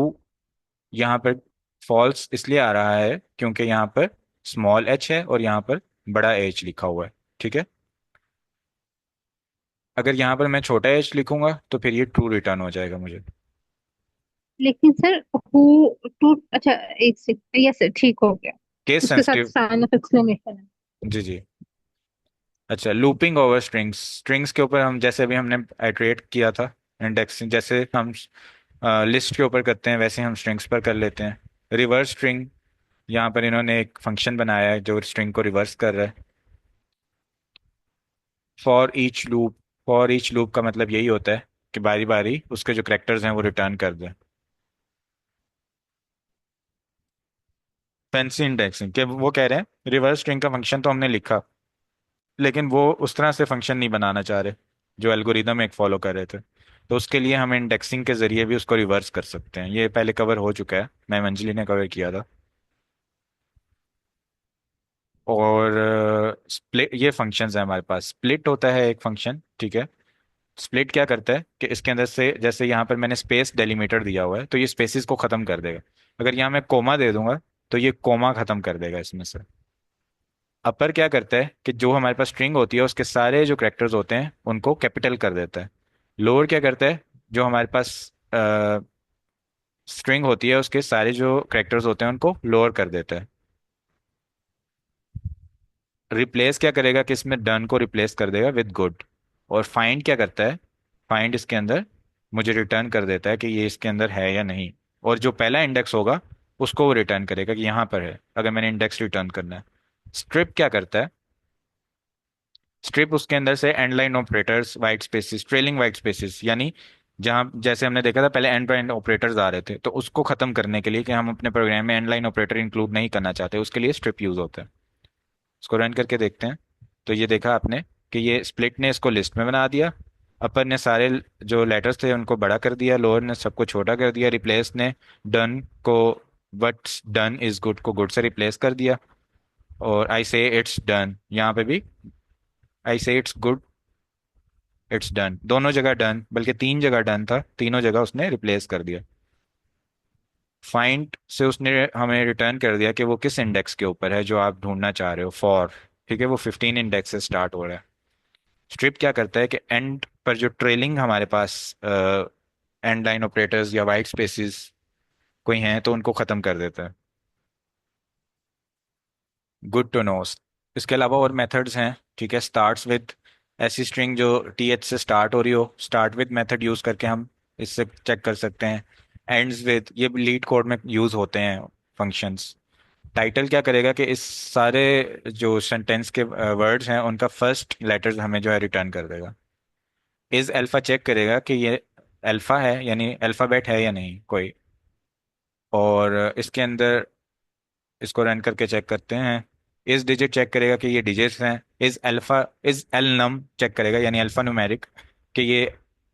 यहाँ पर फॉल्स इसलिए आ रहा है क्योंकि यहाँ पर स्मॉल h है और यहाँ पर बड़ा H लिखा हुआ है। ठीक है, अगर यहाँ पर मैं छोटा h लिखूंगा तो फिर ये ट्रू रिटर्न हो जाएगा मुझे। लेकिन सर हु टू, अच्छा एक सेकंड, यस ठीक हो गया। केस उसके साथ सेंसिटिव। साइन ऑफ एक्सक्लेमेशन है। जी जी। अच्छा, लूपिंग ओवर स्ट्रिंग्स, स्ट्रिंग्स के ऊपर हम जैसे अभी हमने आइटरेट किया था, इंडेक्सिंग जैसे हम लिस्ट के ऊपर करते हैं वैसे हम स्ट्रिंग्स पर कर लेते हैं। रिवर्स स्ट्रिंग, यहाँ पर इन्होंने एक फंक्शन बनाया है जो स्ट्रिंग को रिवर्स कर रहा है। For each loop, for each loop का मतलब यही होता है कि बारी बारी उसके जो करेक्टर्स हैं वो रिटर्न कर दें। फैंसी इंडेक्सिंग के वो कह रहे हैं रिवर्स स्ट्रिंग का फंक्शन तो हमने लिखा, लेकिन वो उस तरह से फंक्शन नहीं बनाना चाह रहे जो एल्गोरिदम एक फॉलो कर रहे थे। तो उसके लिए हम इंडेक्सिंग के जरिए भी उसको रिवर्स कर सकते हैं। ये पहले कवर हो चुका है, मैं मंजली ने कवर किया था। और स्प्लिट, ये फंक्शंस है हमारे पास। स्प्लिट होता है एक फंक्शन, ठीक है। स्प्लिट क्या करता है कि इसके अंदर से जैसे यहाँ पर मैंने स्पेस डेलीमीटर दिया हुआ है तो ये स्पेसिस को खत्म कर देगा। अगर यहाँ मैं कोमा दे दूंगा तो ये कोमा खत्म कर देगा इसमें से। अपर क्या करता है कि जो हमारे पास स्ट्रिंग होती है उसके सारे जो करेक्टर्स होते हैं उनको कैपिटल कर देता है। लोअर क्या करता है, जो हमारे पास स्ट्रिंग होती है उसके सारे जो करेक्टर्स होते हैं उनको लोअर कर देता है। रिप्लेस क्या करेगा कि इसमें डन को रिप्लेस कर देगा विद गुड। और फाइंड क्या करता है, फाइंड इसके अंदर मुझे रिटर्न कर देता है कि ये इसके अंदर है या नहीं। और जो पहला इंडेक्स होगा उसको वो रिटर्न करेगा कि यहाँ पर है, अगर मैंने इंडेक्स रिटर्न करना है। स्ट्रिप क्या करता है, स्ट्रिप उसके अंदर से end line operators, white spaces, trailing white spaces, यानी जहां जैसे हमने देखा था पहले एंड टू एंड ऑपरेटर्स आ रहे थे तो उसको खत्म करने के लिए कि हम अपने प्रोग्राम में एंड लाइन ऑपरेटर इंक्लूड नहीं करना चाहते, उसके लिए स्ट्रिप यूज होता है। इसको रन करके देखते हैं। तो ये देखा आपने कि ये स्प्लिट ने इसको लिस्ट में बना दिया। अपर ने सारे जो लेटर्स थे उनको बड़ा कर दिया, लोअर ने सबको छोटा कर दिया, रिप्लेस ने डन को, वट्स डन इज गुड को गुड से रिप्लेस कर दिया। और आई से इट्स डन, यहाँ पे भी आई से इट्स गुड, इट्स डन, दोनों जगह डन, बल्कि तीन जगह डन था, तीनों जगह उसने रिप्लेस कर दिया। फाइंड से उसने हमें रिटर्न कर दिया कि वो किस इंडेक्स के ऊपर है जो आप ढूंढना चाह रहे हो, फॉर। ठीक है, वो 15 इंडेक्स से स्टार्ट हो रहा है। स्ट्रिप क्या करता है कि एंड पर जो ट्रेलिंग हमारे पास एंड लाइन ऑपरेटर्स या वाइट स्पेसिस कोई हैं तो उनको खत्म कर देता है। Good to know. इसके अलावा और मेथड्स हैं, ठीक है। स्टार्ट्स विद ऐसी स्ट्रिंग जो TH से स्टार्ट हो रही हो, स्टार्ट विद मेथड यूज करके हम इससे चेक कर सकते हैं। एंड्स विद, ये लीड कोड में यूज होते हैं फंक्शंस। टाइटल क्या करेगा कि इस सारे जो सेंटेंस के वर्ड्स हैं उनका फर्स्ट लेटर्स हमें जो है रिटर्न कर देगा। इज अल्फा चेक करेगा कि ये अल्फा है, यानी अल्फाबेट है या नहीं कोई। और इसके अंदर इसको रन करके चेक करते हैं। इस डिजिट चेक करेगा कि ये डिजिट्स हैं। इज एल नम चेक करेगा, यानी अल्फा न्यूमेरिक, कि ये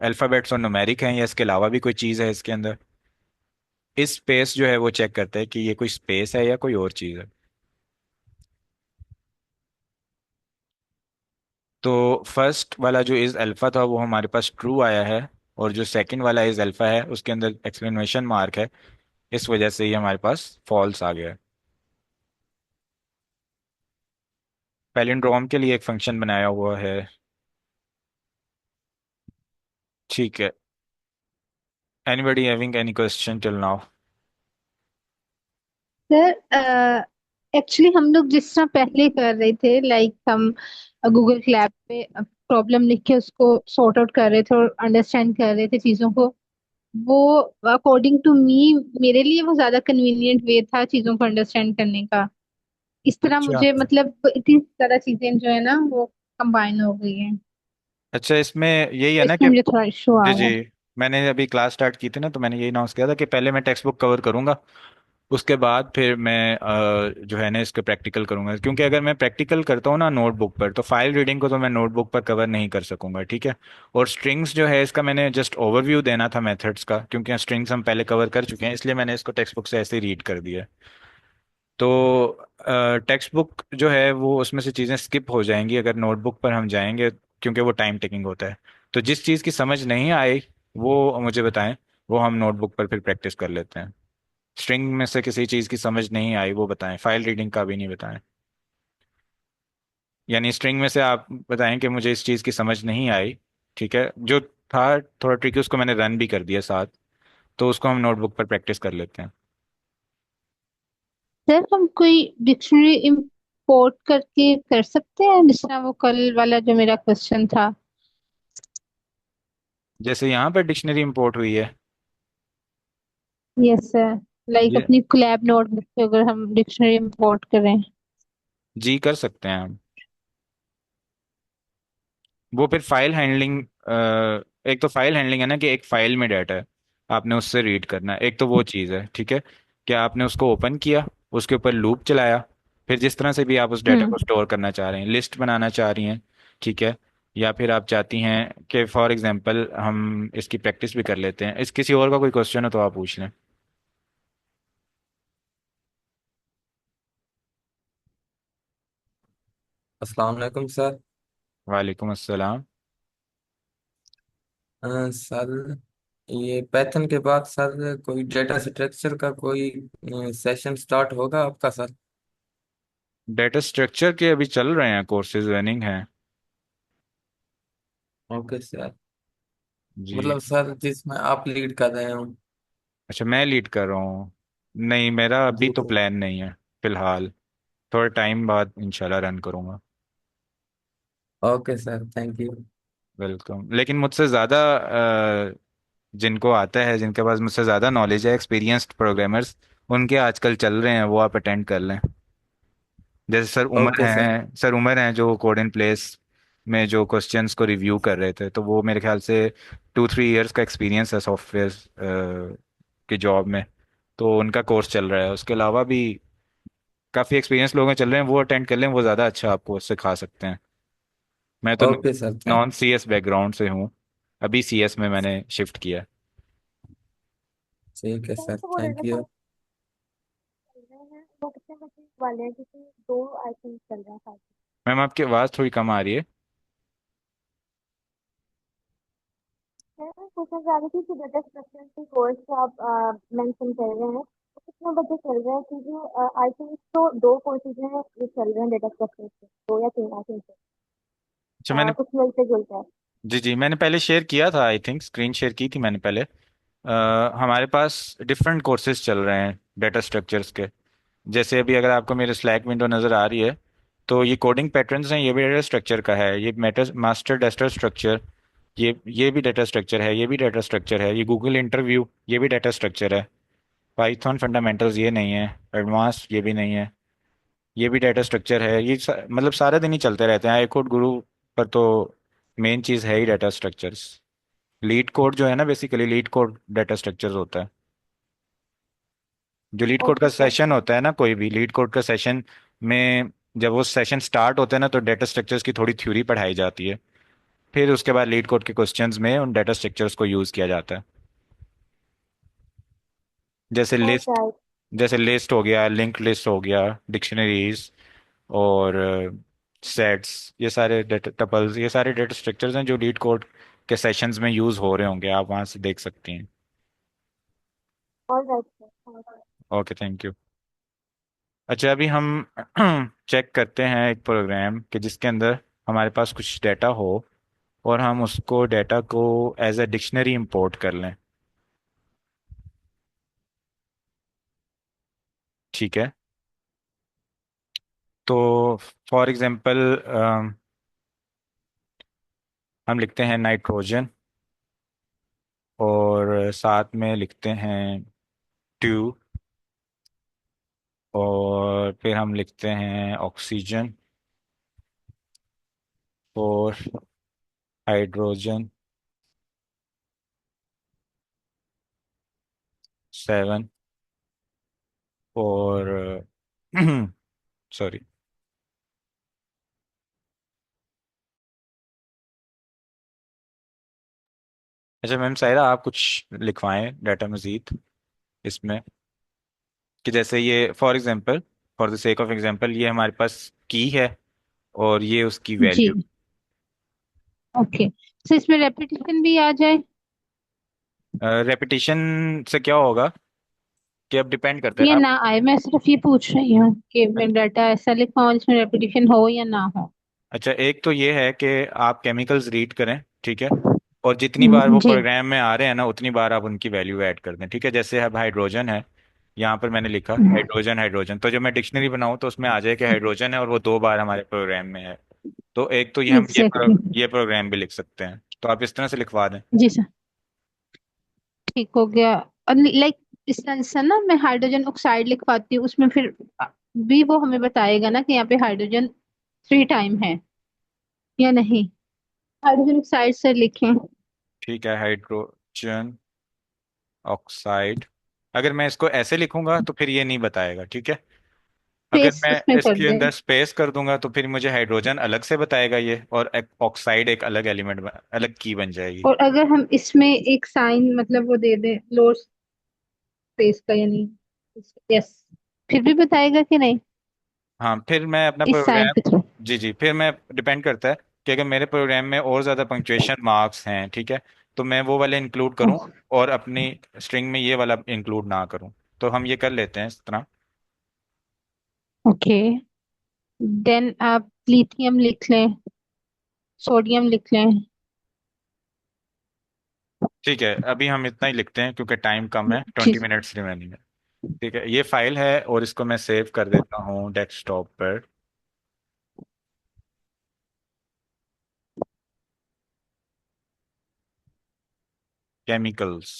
अल्फाबेट्स और न्यूमेरिक हैं या इसके अलावा भी कोई चीज़ है इसके अंदर। इस स्पेस जो है वो चेक करता है कि ये कोई स्पेस है या कोई और चीज़ है। तो फर्स्ट वाला जो इज अल्फा था वो हमारे पास ट्रू आया है, और जो सेकंड वाला इज अल्फा है उसके अंदर एक्सक्लेमेशन मार्क है, इस वजह से ये हमारे पास फॉल्स आ गया है। पैलिंड्रोम के लिए एक फंक्शन बनाया हुआ है। ठीक है। Anybody having any question till now? Sir actually हम लोग जिस तरह पहले कर रहे थे, लाइक हम गूगल क्लैप पे प्रॉब्लम लिख के उसको सॉर्ट आउट कर रहे थे और अंडरस्टैंड कर रहे थे चीजों को, वो अकॉर्डिंग टू मी, मेरे लिए वो ज्यादा कन्वीनियंट वे था चीजों को अंडरस्टैंड करने का। इस तरह अच्छा। मुझे मतलब इतनी सारा चीजें जो है ना वो कंबाइन हो गई हैं, अच्छा, इसमें यही है तो ना इसमें कि, मुझे थोड़ा इशू आ जी रहा जी, है। मैंने अभी क्लास स्टार्ट की थी ना, तो मैंने यही अनाउंस किया था कि पहले मैं टेक्स्ट बुक कवर करूंगा, उसके बाद फिर मैं जो है ना इसके प्रैक्टिकल करूंगा। क्योंकि अगर मैं प्रैक्टिकल करता हूँ ना नोटबुक पर, तो फाइल रीडिंग को तो मैं नोटबुक पर कवर नहीं कर सकूंगा, ठीक है। और स्ट्रिंग्स जो है इसका मैंने जस्ट ओवरव्यू देना था मेथड्स का, क्योंकि स्ट्रिंग्स हम पहले कवर कर चुके हैं, इसलिए मैंने इसको टेक्स्ट बुक से ऐसे ही रीड कर दिया है। तो टेक्स्ट बुक जो है वो उसमें से चीज़ें स्किप हो जाएंगी अगर नोटबुक पर हम जाएंगे, क्योंकि वो टाइम टेकिंग होता है। तो जिस चीज़ की समझ नहीं आई वो मुझे बताएं, वो हम नोटबुक पर फिर प्रैक्टिस कर लेते हैं। स्ट्रिंग में से किसी चीज़ की समझ नहीं आई वो बताएं, फाइल रीडिंग का भी नहीं बताएं। यानी स्ट्रिंग में से आप बताएं कि मुझे इस चीज़ की समझ नहीं आई, ठीक है, जो था थोड़ा ट्रिकी, उसको मैंने रन भी कर दिया साथ, तो उसको हम नोटबुक पर प्रैक्टिस कर लेते हैं। सर हम कोई डिक्शनरी इंपोर्ट करके कर सकते हैं, जिस तरह वो कल वाला जो मेरा क्वेश्चन था। जैसे यहाँ पर डिक्शनरी इंपोर्ट हुई है। यस सर, लाइक ये अपनी कोलैब नोटबुक पे अगर हम डिक्शनरी इंपोर्ट करें। जी कर सकते हैं हम। वो फिर फाइल हैंडलिंग, एक तो फाइल हैंडलिंग है ना कि एक फाइल में डाटा है, आपने उससे रीड करना है, एक तो वो चीज़ है, ठीक है। क्या आपने उसको ओपन किया, उसके ऊपर लूप चलाया, फिर जिस तरह से भी आप उस डाटा हम्म। को स्टोर करना चाह रहे हैं, लिस्ट बनाना चाह रही हैं, ठीक है। या फिर आप चाहती हैं कि फॉर एग्जांपल हम इसकी प्रैक्टिस भी कर लेते हैं। इस किसी और का कोई क्वेश्चन हो तो आप पूछ लें। अस्सलाम वालेकुम सर। वालेकुम अस्सलाम। सर, ये पैथन के बाद सर कोई डेटा स्ट्रक्चर का कोई सेशन स्टार्ट होगा आपका सर? डेटा स्ट्रक्चर के अभी चल रहे हैं, कोर्सेज रनिंग हैं। Okay sir. जी। मतलब सर जिसमें आप लीड कर रहे हो? अच्छा, मैं लीड कर रहा हूँ? नहीं, मेरा अभी जी तो सर। प्लान नहीं है फिलहाल। थोड़ा टाइम बाद इंशाल्लाह रन करूंगा। Okay sir, thank you. Welcome. लेकिन मुझसे ज़्यादा जिनको आता है, जिनके पास मुझसे ज़्यादा नॉलेज है, एक्सपीरियंस्ड प्रोग्रामर्स, उनके आजकल चल रहे हैं, वो आप अटेंड कर लें। जैसे सर उमर ओके सर। हैं, सर उमर हैं जो कोड इन प्लेस में जो क्वेश्चंस को रिव्यू कर रहे थे, तो वो मेरे ख्याल से 2-3 इयर्स का एक्सपीरियंस है सॉफ्टवेयर की जॉब में। तो उनका कोर्स चल रहा है। उसके अलावा भी काफ़ी एक्सपीरियंस लोग हैं चल रहे हैं, वो अटेंड कर लें, वो ज़्यादा अच्छा आपको सिखा सकते हैं। मैं तो okay sir, thank. Non CS background से हूँ, अभी CS में मैंने शिफ्ट किया। ठीक है कौन सर, सा वो थैंक डेटा यू। साइंस चल रहे हैं, वो कितने बजे वाले हैं? क्योंकि दो आई थिंक चल रहे हैं साथ मैम आपकी आवाज़ थोड़ी कम आ रही है। में। मैं पूछना चाह रही थी कि डेटा स्ट्रक्चर के कोर्स जो आप मेंशन कर रहे हैं वो कितने बजे चल रहे हैं? क्योंकि आई थिंक तो दो कोर्सेज हैं जो चल रहे हैं डेटा स्ट्रक्चर के, दो या तीन आई थिंक, अच्छा, मैंने, कुछ मिलते जुलते हैं। जी जी, मैंने पहले शेयर किया था, आई थिंक स्क्रीन शेयर की थी मैंने पहले। हमारे पास डिफरेंट कोर्सेज चल रहे हैं डेटा स्ट्रक्चर्स के। जैसे अभी अगर आपको मेरे स्लैक विंडो नज़र आ रही है, तो ये कोडिंग पैटर्न्स हैं, ये भी डेटा स्ट्रक्चर का है। ये मेटर मास्टर डेटा स्ट्रक्चर, ये भी डेटा स्ट्रक्चर है, ये भी डेटा स्ट्रक्चर है। ये गूगल इंटरव्यू, ये भी डेटा स्ट्रक्चर है। पाइथन फंडामेंटल्स ये नहीं है। एडवांस ये भी नहीं है, ये भी डाटा स्ट्रक्चर है। मतलब सारे दिन ही चलते रहते हैं आई कोड गुरु पर। तो मेन चीज़ है ही डाटा स्ट्रक्चर्स। लीड कोड जो है ना, basically leet code data structures होता है। जो लीड कोड का ओके सर। सेशन होता है ना, कोई भी लीड कोड का सेशन में जब वो सेशन स्टार्ट होते हैं ना, तो डाटा स्ट्रक्चर्स की थोड़ी थ्योरी पढ़ाई जाती है। फिर उसके बाद लीड कोड के क्वेश्चंस में उन डाटा स्ट्रक्चर्स को यूज़ किया जाता है। जैसे लिस्ट, ऑलराइट। जैसे लिस्ट हो गया, लिंक लिस्ट हो गया, डिक्शनरीज और सेट्स, ये सारे डेटा टपल्स, ये सारे डेटा स्ट्रक्चर्स हैं जो लीड कोड के सेशंस में यूज हो रहे होंगे। आप वहां से देख सकती हैं। Alright sir. Okay, thank you. अच्छा, अभी हम चेक करते हैं एक प्रोग्राम के जिसके अंदर हमारे पास कुछ डाटा हो और हम उसको डाटा को एज अ डिक्शनरी इंपोर्ट कर लें। ठीक है। तो फॉर एग्जांपल हम लिखते हैं नाइट्रोजन और साथ में लिखते हैं टू, और फिर हम लिखते हैं ऑक्सीजन और हाइड्रोजन 7 और सॉरी। अच्छा मैम सायरा, आप कुछ लिखवाएं डाटा मजीद इसमें, कि जैसे ये for example, for the sake of example, ये हमारे पास की है और ये उसकी जी। वैल्यू। ओके, तो इसमें रेपिटेशन भी आ जाए? रेपिटेशन से क्या होगा कि अब डिपेंड करता है ये आप। ना आए, मैं सिर्फ ये पूछ रही हूँ कि मैं डाटा ऐसा लिखवाऊँ जिसमें रेपिटेशन हो या ना हो। अच्छा, एक तो ये है कि आप केमिकल्स रीड करें, ठीक है, और जितनी बार वो जी। प्रोग्राम में आ रहे हैं ना, उतनी बार आप उनकी वैल्यू ऐड कर दें। ठीक है, जैसे अब हाइड्रोजन है, यहाँ पर मैंने लिखा हाइड्रोजन हाइड्रोजन, तो जब मैं डिक्शनरी बनाऊं तो उसमें आ जाए कि हाइड्रोजन है और वो 2 बार हमारे प्रोग्राम में है। तो एक तो ये हम एग्जैक्टली। ये प्रोग्राम भी लिख सकते हैं, तो आप इस तरह से लिखवा दें। जी सर, ठीक हो गया। और लाइक इस तरह से ना मैं हाइड्रोजन ऑक्साइड लिखवाती हूँ, उसमें फिर भी वो हमें बताएगा ना कि यहाँ पे हाइड्रोजन 3 टाइम है या नहीं। हाइड्रोजन ऑक्साइड से लिखें? ठीक है, हाइड्रोजन ऑक्साइड। अगर मैं इसको ऐसे लिखूंगा तो फिर ये नहीं बताएगा, ठीक है। अगर स्पेस मैं उसमें कर इसके दें। अंदर स्पेस कर दूंगा तो फिर मुझे हाइड्रोजन अलग से बताएगा ये, और ऑक्साइड एक अलग एलिमेंट, अलग की बन जाएगी। और अगर हम इसमें एक साइन मतलब वो दे दें लोअर स्पेस का, यानी यस, फिर भी बताएगा कि नहीं हाँ, फिर मैं अपना इस साइन प्रोग्राम, के थ्रू? जी जी, फिर मैं डिपेंड करता है कि अगर मेरे प्रोग्राम में और ज़्यादा पंक्चुएशन मार्क्स हैं, ठीक है, तो मैं वो वाले इंक्लूड करूँ और अपनी स्ट्रिंग में ये वाला इंक्लूड ना करूँ। तो हम ये कर लेते हैं इस तरह। ओके, देन आप लिथियम लिख लें, सोडियम लिख लें। ठीक है, अभी हम इतना ही लिखते हैं क्योंकि टाइम कम है, जी। 20 मिनट्स रिमेनिंग है। ठीक है, ये फाइल है और इसको मैं सेव कर देता हूँ डेस्कटॉप पर। केमिकल्स।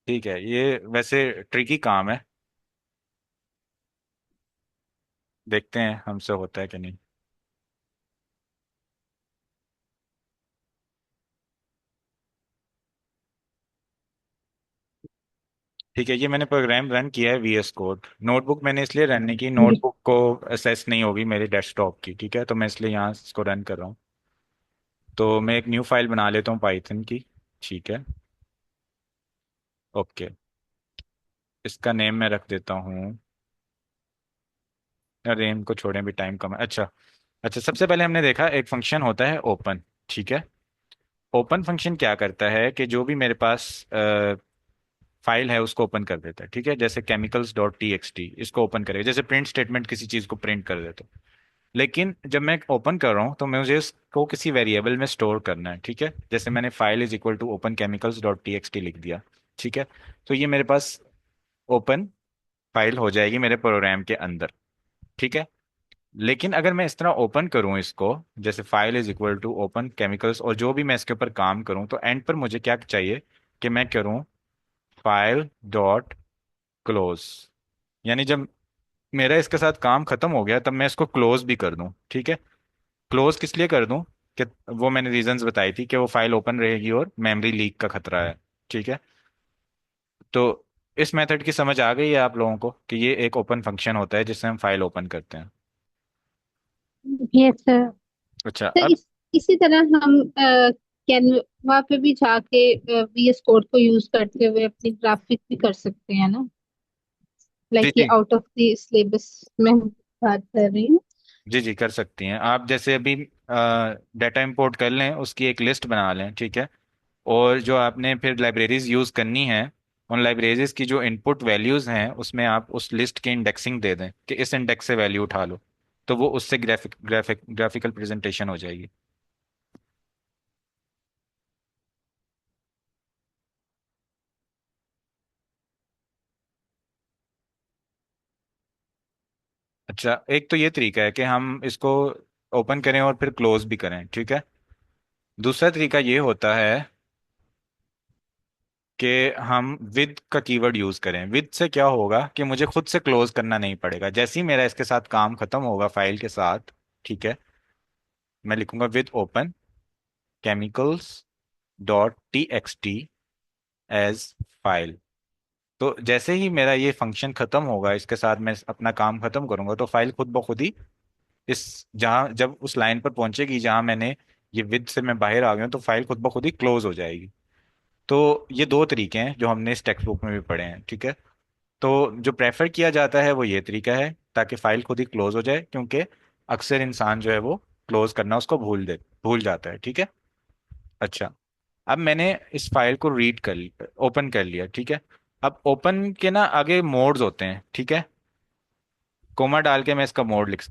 ठीक है, ये वैसे ट्रिकी काम है, देखते हैं हमसे होता है कि नहीं। ठीक है, ये मैंने प्रोग्राम रन किया है VS कोड। नोटबुक मैंने इसलिए रन नहीं की, जी। नोटबुक को एक्सेस नहीं होगी मेरी डेस्कटॉप की, ठीक है, तो मैं इसलिए यहाँ इसको रन कर रहा हूँ। तो मैं एक न्यू फाइल बना लेता हूँ पाइथन की। ठीक है, ओके, इसका नेम मैं रख देता हूँ, नेम को छोड़ें भी, टाइम कम है। अच्छा, अच्छा, सबसे पहले हमने देखा एक फंक्शन होता है ओपन। ठीक है, ओपन फंक्शन क्या करता है कि जो भी मेरे पास फाइल है उसको ओपन कर देता है। ठीक है, जैसे chemicals.txt, इसको ओपन करेगा, जैसे प्रिंट स्टेटमेंट किसी चीज को प्रिंट कर देता है। लेकिन जब मैं ओपन कर रहा हूँ तो मैं मुझे इसको किसी वेरिएबल में स्टोर करना है। ठीक है, जैसे मैंने file is equal to open chemicals.txt लिख दिया। ठीक है, तो ये मेरे पास ओपन फाइल हो जाएगी मेरे प्रोग्राम के अंदर। ठीक है। लेकिन अगर मैं इस तरह ओपन करूं इसको, जैसे file is equal to open chemicals, और जो भी मैं इसके ऊपर काम करूं, तो एंड पर मुझे क्या चाहिए कि मैं करूं फाइल डॉट क्लोज। यानी जब मेरा इसके साथ काम खत्म हो गया तब मैं इसको क्लोज भी कर दूं। ठीक है। क्लोज किस लिए कर दूं? कि वो मैंने रीजंस बताई थी कि वो फाइल ओपन रहेगी और मेमोरी लीक का खतरा है। ठीक है। तो इस मेथड की समझ आ गई है आप लोगों को कि ये एक ओपन फंक्शन होता है जिससे हम फाइल ओपन करते हैं। Yes sir. अच्छा तो अब। इसी तरह हम कैनवा पे भी जाके VS कोड को यूज करते हुए अपनी ग्राफिक भी कर सकते हैं ना, जी लाइक ये जी। आउट ऑफ द सिलेबस में बात कर रही हूँ। जी जी कर सकती हैं आप। जैसे अभी डाटा इंपोर्ट कर लें, उसकी एक लिस्ट बना लें। ठीक है। और जो आपने फिर लाइब्रेरीज यूज़ करनी है, उन लाइब्रेरीज की जो इनपुट वैल्यूज़ हैं उसमें आप उस लिस्ट की इंडेक्सिंग दे दें कि इस इंडेक्स से वैल्यू उठा लो। तो वो उससे ग्राफिकल प्रेजेंटेशन हो जाएगी। अच्छा, एक तो ये तरीका है कि हम इसको ओपन करें और फिर क्लोज भी करें। ठीक है। दूसरा तरीका ये होता है कि हम विद का कीवर्ड यूज करें। विद से क्या होगा कि मुझे खुद से क्लोज करना नहीं पड़ेगा। जैसे ही मेरा इसके साथ काम खत्म होगा फाइल के साथ, ठीक है, मैं लिखूंगा with open chemicals dot T X T as file. तो जैसे ही मेरा ये फंक्शन खत्म होगा, इसके साथ मैं अपना काम खत्म करूंगा, तो फाइल खुद ब खुद ही इस जहां जब उस लाइन पर पहुंचेगी जहां मैंने ये विद से मैं बाहर आ गया हूं, तो फाइल खुद ब खुद ही क्लोज हो जाएगी। तो ये दो तरीके हैं जो हमने इस टेक्स्ट बुक में भी पढ़े हैं। ठीक है। तो जो प्रेफर किया जाता है वो ये तरीका है, ताकि फाइल खुद ही क्लोज हो जाए, क्योंकि अक्सर इंसान जो है वो क्लोज करना उसको भूल जाता है। ठीक है। अच्छा, अब मैंने इस फाइल को रीड कर ओपन कर लिया। ठीक है। अब ओपन के ना आगे मोड्स होते हैं। ठीक है। कोमा डाल के मैं इसका मोड लिख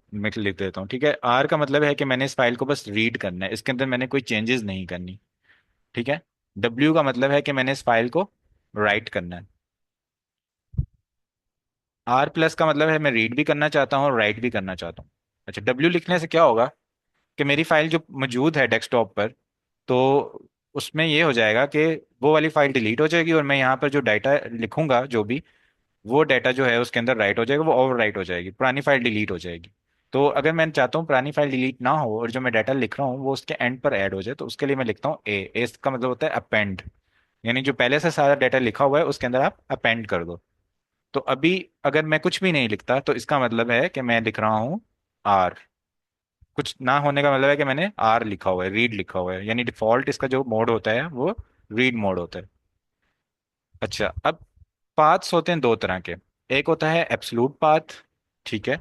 देता हूँ। ठीक है। आर का मतलब है कि मैंने इस फाइल को बस रीड करना है, इसके अंदर मैंने कोई चेंजेस नहीं करनी। ठीक है। डब्ल्यू का मतलब है कि मैंने इस फाइल को राइट करना है। आर प्लस का मतलब है मैं रीड भी करना चाहता हूँ और राइट भी करना चाहता हूँ। अच्छा, डब्ल्यू लिखने से क्या होगा कि मेरी फाइल जो मौजूद है डेस्कटॉप पर, तो उसमें ये हो जाएगा कि वो वाली फाइल डिलीट हो जाएगी और मैं यहाँ पर जो डाटा लिखूंगा जो भी, वो डाटा जो है उसके अंदर राइट हो जाएगा, वो ओवर राइट हो जाएगी, पुरानी फाइल डिलीट हो जाएगी। तो अगर मैं चाहता हूँ पुरानी फाइल डिलीट ना हो और जो मैं डाटा लिख रहा हूँ वो उसके एंड पर ऐड हो जाए, तो उसके लिए मैं लिखता हूँ ए। ए का मतलब होता है अपेंड, यानी जो पहले से सारा डाटा लिखा हुआ है उसके अंदर आप अपेंड कर दो। तो अभी अगर मैं कुछ भी नहीं लिखता तो इसका मतलब है कि मैं लिख रहा हूँ आर। कुछ ना होने का मतलब है कि मैंने आर लिखा हुआ है, रीड लिखा हुआ है, यानी डिफॉल्ट इसका जो मोड होता है वो रीड मोड होता है। अच्छा, अब पाथ्स होते हैं दो तरह के। एक होता है एब्सलूट पाथ। ठीक है।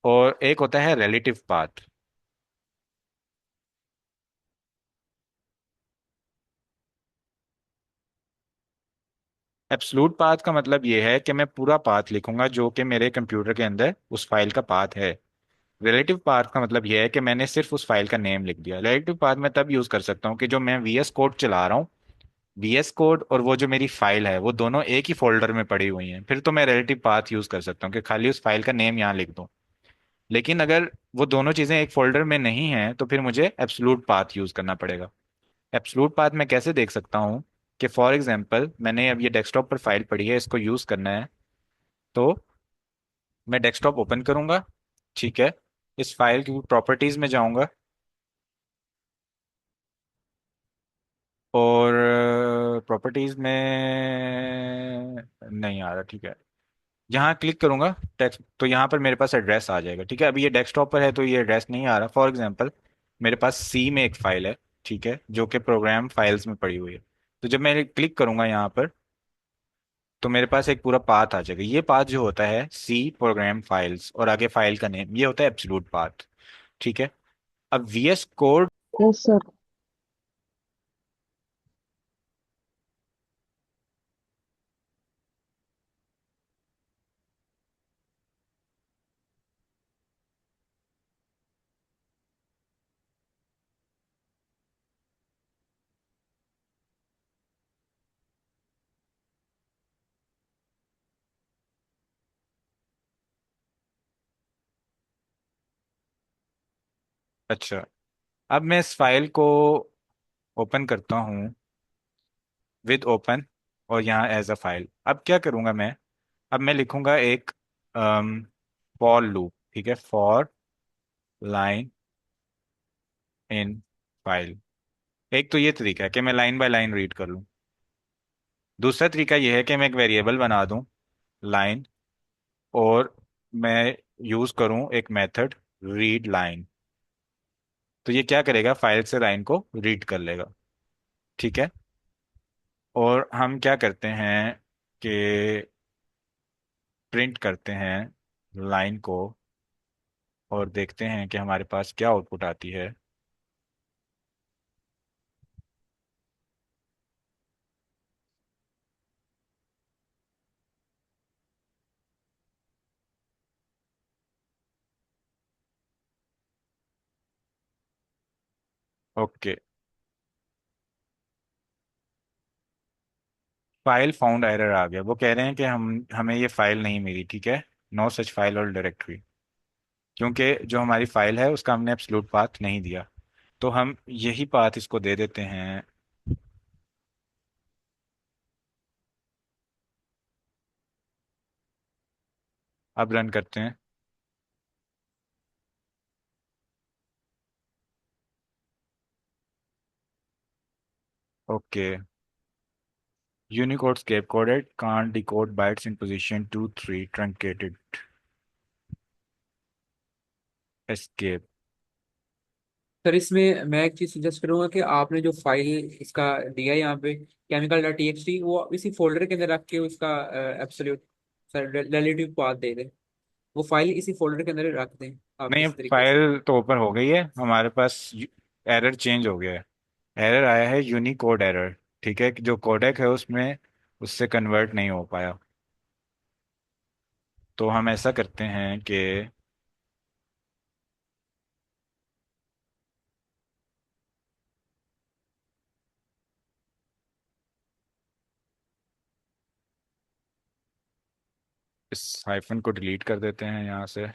और एक होता है रिलेटिव पाथ। एब्सलूट पाथ का मतलब ये है कि मैं पूरा पाथ लिखूंगा जो कि मेरे कंप्यूटर के अंदर उस फाइल का पाथ है। रिलेटिव पाथ का मतलब यह है कि मैंने सिर्फ उस फाइल का नेम लिख दिया। रिलेटिव पाथ मैं तब यूज कर सकता हूँ कि जो मैं वीएस कोड चला रहा हूँ, वीएस कोड और वो जो मेरी फाइल है वो दोनों एक ही फोल्डर में पड़ी हुई हैं, फिर तो मैं रिलेटिव पाथ यूज कर सकता हूँ कि खाली उस फाइल का नेम यहाँ लिख दूँ। लेकिन अगर वो दोनों चीजें एक फोल्डर में नहीं हैं तो फिर मुझे एब्सलूट पाथ यूज करना पड़ेगा। एब्सलूट पाथ मैं कैसे देख सकता हूँ कि फॉर एग्जांपल मैंने अब ये डेस्कटॉप पर फाइल पड़ी है, इसको यूज करना है, तो मैं डेस्कटॉप ओपन करूंगा। ठीक है। इस फाइल की प्रॉपर्टीज में जाऊंगा और प्रॉपर्टीज में नहीं आ रहा। ठीक है। यहाँ क्लिक करूंगा टेक्स्ट, तो यहाँ पर मेरे पास एड्रेस आ जाएगा। ठीक है। अभी ये डेस्कटॉप पर है तो ये एड्रेस नहीं आ रहा। फॉर एग्जांपल मेरे पास सी में एक फाइल है, ठीक है, जो कि प्रोग्राम फाइल्स में पड़ी हुई है। तो जब मैं क्लिक करूंगा यहाँ पर, तो मेरे पास एक पूरा पाथ आ जाएगा। ये पाथ जो होता है सी प्रोग्राम फाइल्स और आगे फाइल का नेम, ये होता है एब्सोल्यूट पाथ। ठीक है। अब वीएस कोड। Yes sir. अच्छा, अब मैं इस फाइल को ओपन करता हूँ विद ओपन, और यहाँ एज अ फाइल। अब क्या करूँगा मैं? अब मैं लिखूंगा एक फॉर लूप, ठीक है, फॉर लाइन इन फाइल। एक तो ये तरीका है कि मैं लाइन बाय लाइन रीड कर लूँ। दूसरा तरीका ये है कि मैं एक वेरिएबल बना दूं, लाइन, और मैं यूज करूं एक मेथड रीड लाइन। तो ये क्या करेगा, फाइल से लाइन को रीड कर लेगा, ठीक है। और हम क्या करते हैं कि प्रिंट करते हैं लाइन को, और देखते हैं कि हमारे पास क्या आउटपुट आती है। ओके, फाइल फाउंड एरर आ गया। वो कह रहे हैं कि हमें ये फाइल नहीं मिली, ठीक है, no such file or directory, क्योंकि जो हमारी फाइल है उसका हमने एब्सोल्यूट पाथ नहीं दिया। तो हम यही पाथ इसको दे देते हैं। अब रन करते हैं। Okay, Unicode scapegoated, can't decode bytes in position 2 3, truncated, escape। Sir इसमें मैं एक चीज सजेस्ट करूंगा कि आपने जो फाइल इसका दिया है यहाँ पे केमिकल डॉट टीएक्सटी, वो इसी फोल्डर के अंदर रख के उसका एब्सोल्यूट सर रिलेटिव पाथ दे दें। वो फाइल इसी फोल्डर के अंदर रख दें आप नहीं, किसी तरीके से। फाइल तो ओपन हो गई है हमारे पास, एरर चेंज हो गया है। एरर आया है यूनिकोड एरर, ठीक है, जो कोडेक है उसमें उससे कन्वर्ट नहीं हो पाया। तो हम ऐसा करते हैं कि इस हाइफन को डिलीट कर देते हैं यहाँ से।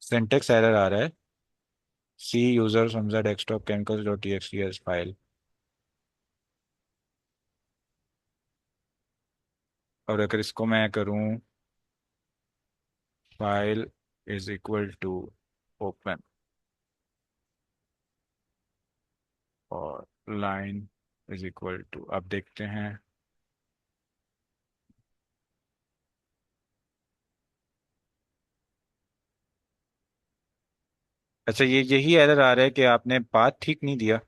सिंटेक्स एरर आ रहा है, सी यूजर समझा desktop chemicals dot T X T S file. और अगर इसको मैं करूँ file is equal to open और लाइन इज इक्वल टू, अब देखते हैं। अच्छा, ये यही एरर आ रहा है कि आपने पाथ ठीक नहीं दिया।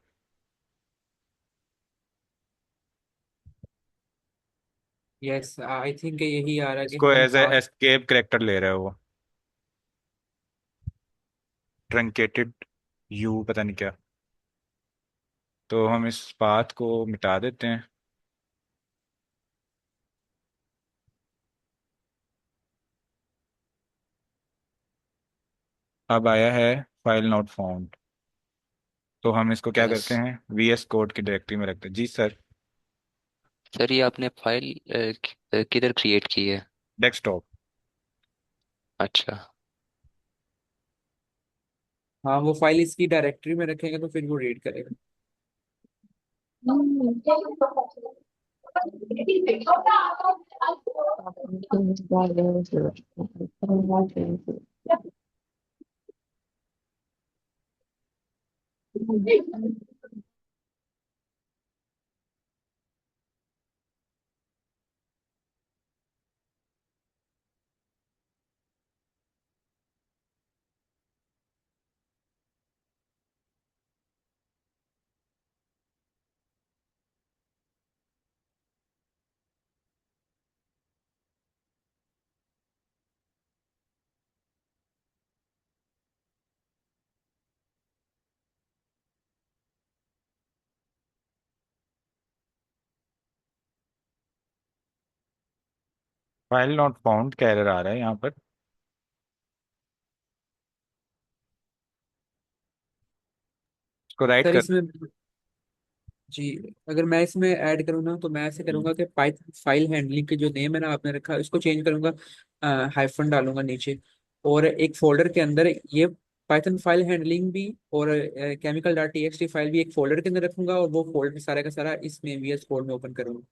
यस आई थिंक यही आ रहा है कि इसको हमने as a path. Escape character ले रहा है वो, ट्रंकेटेड यू पता नहीं क्या। तो हम इस पाथ को मिटा देते हैं। अब आया है फाइल नॉट फाउंड। तो हम इसको क्या यस करते हैं, वी एस कोड की डायरेक्टरी में रखते हैं। जी सर। सर, ये आपने फाइल किधर क्रिएट की है? डेस्कटॉप। अच्छा। हाँ वो फाइल इसकी डायरेक्टरी में रखेंगे तो फिर वो रीड करेगा। फाइल नॉट फाउंड का एरर आ रहा है यहाँ पर। इसको राइट सर कर। इसमें, जी, अगर मैं इसमें ऐड करूँ ना, तो मैं ऐसे करूंगा कि पाइथन फाइल हैंडलिंग के जो नेम है ना आपने रखा, इसको चेंज करूंगा, हाइफन डालूंगा नीचे, और एक फोल्डर के अंदर ये पाइथन फाइल हैंडलिंग भी और केमिकल डॉट टीएक्सटी फाइल भी एक फोल्डर के अंदर रखूंगा, और वो फोल्डर सारा का सारा इसमें वीएस कोड में ओपन करूंगा।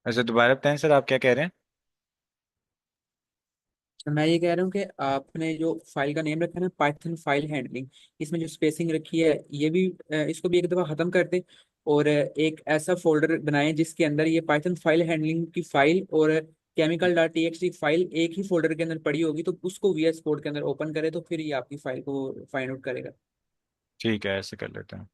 अच्छा दोबारा बताएं सर, आप क्या कह रहे हैं? मैं ये कह रहा हूँ कि आपने जो फाइल का नेम रखा है ना, पाइथन फाइल हैंडलिंग, इसमें जो स्पेसिंग रखी है ये भी, इसको भी एक दफा खत्म कर दें, और एक ऐसा फोल्डर बनाएं जिसके अंदर ये पाइथन फाइल हैंडलिंग की फाइल और केमिकल डॉट टीएक्सटी फाइल एक ही फोल्डर के अंदर पड़ी होगी, तो उसको वीएस कोड के अंदर ओपन करें, तो फिर ये आपकी फाइल को फाइंड आउट करेगा। ठीक है, ऐसे कर लेते हैं।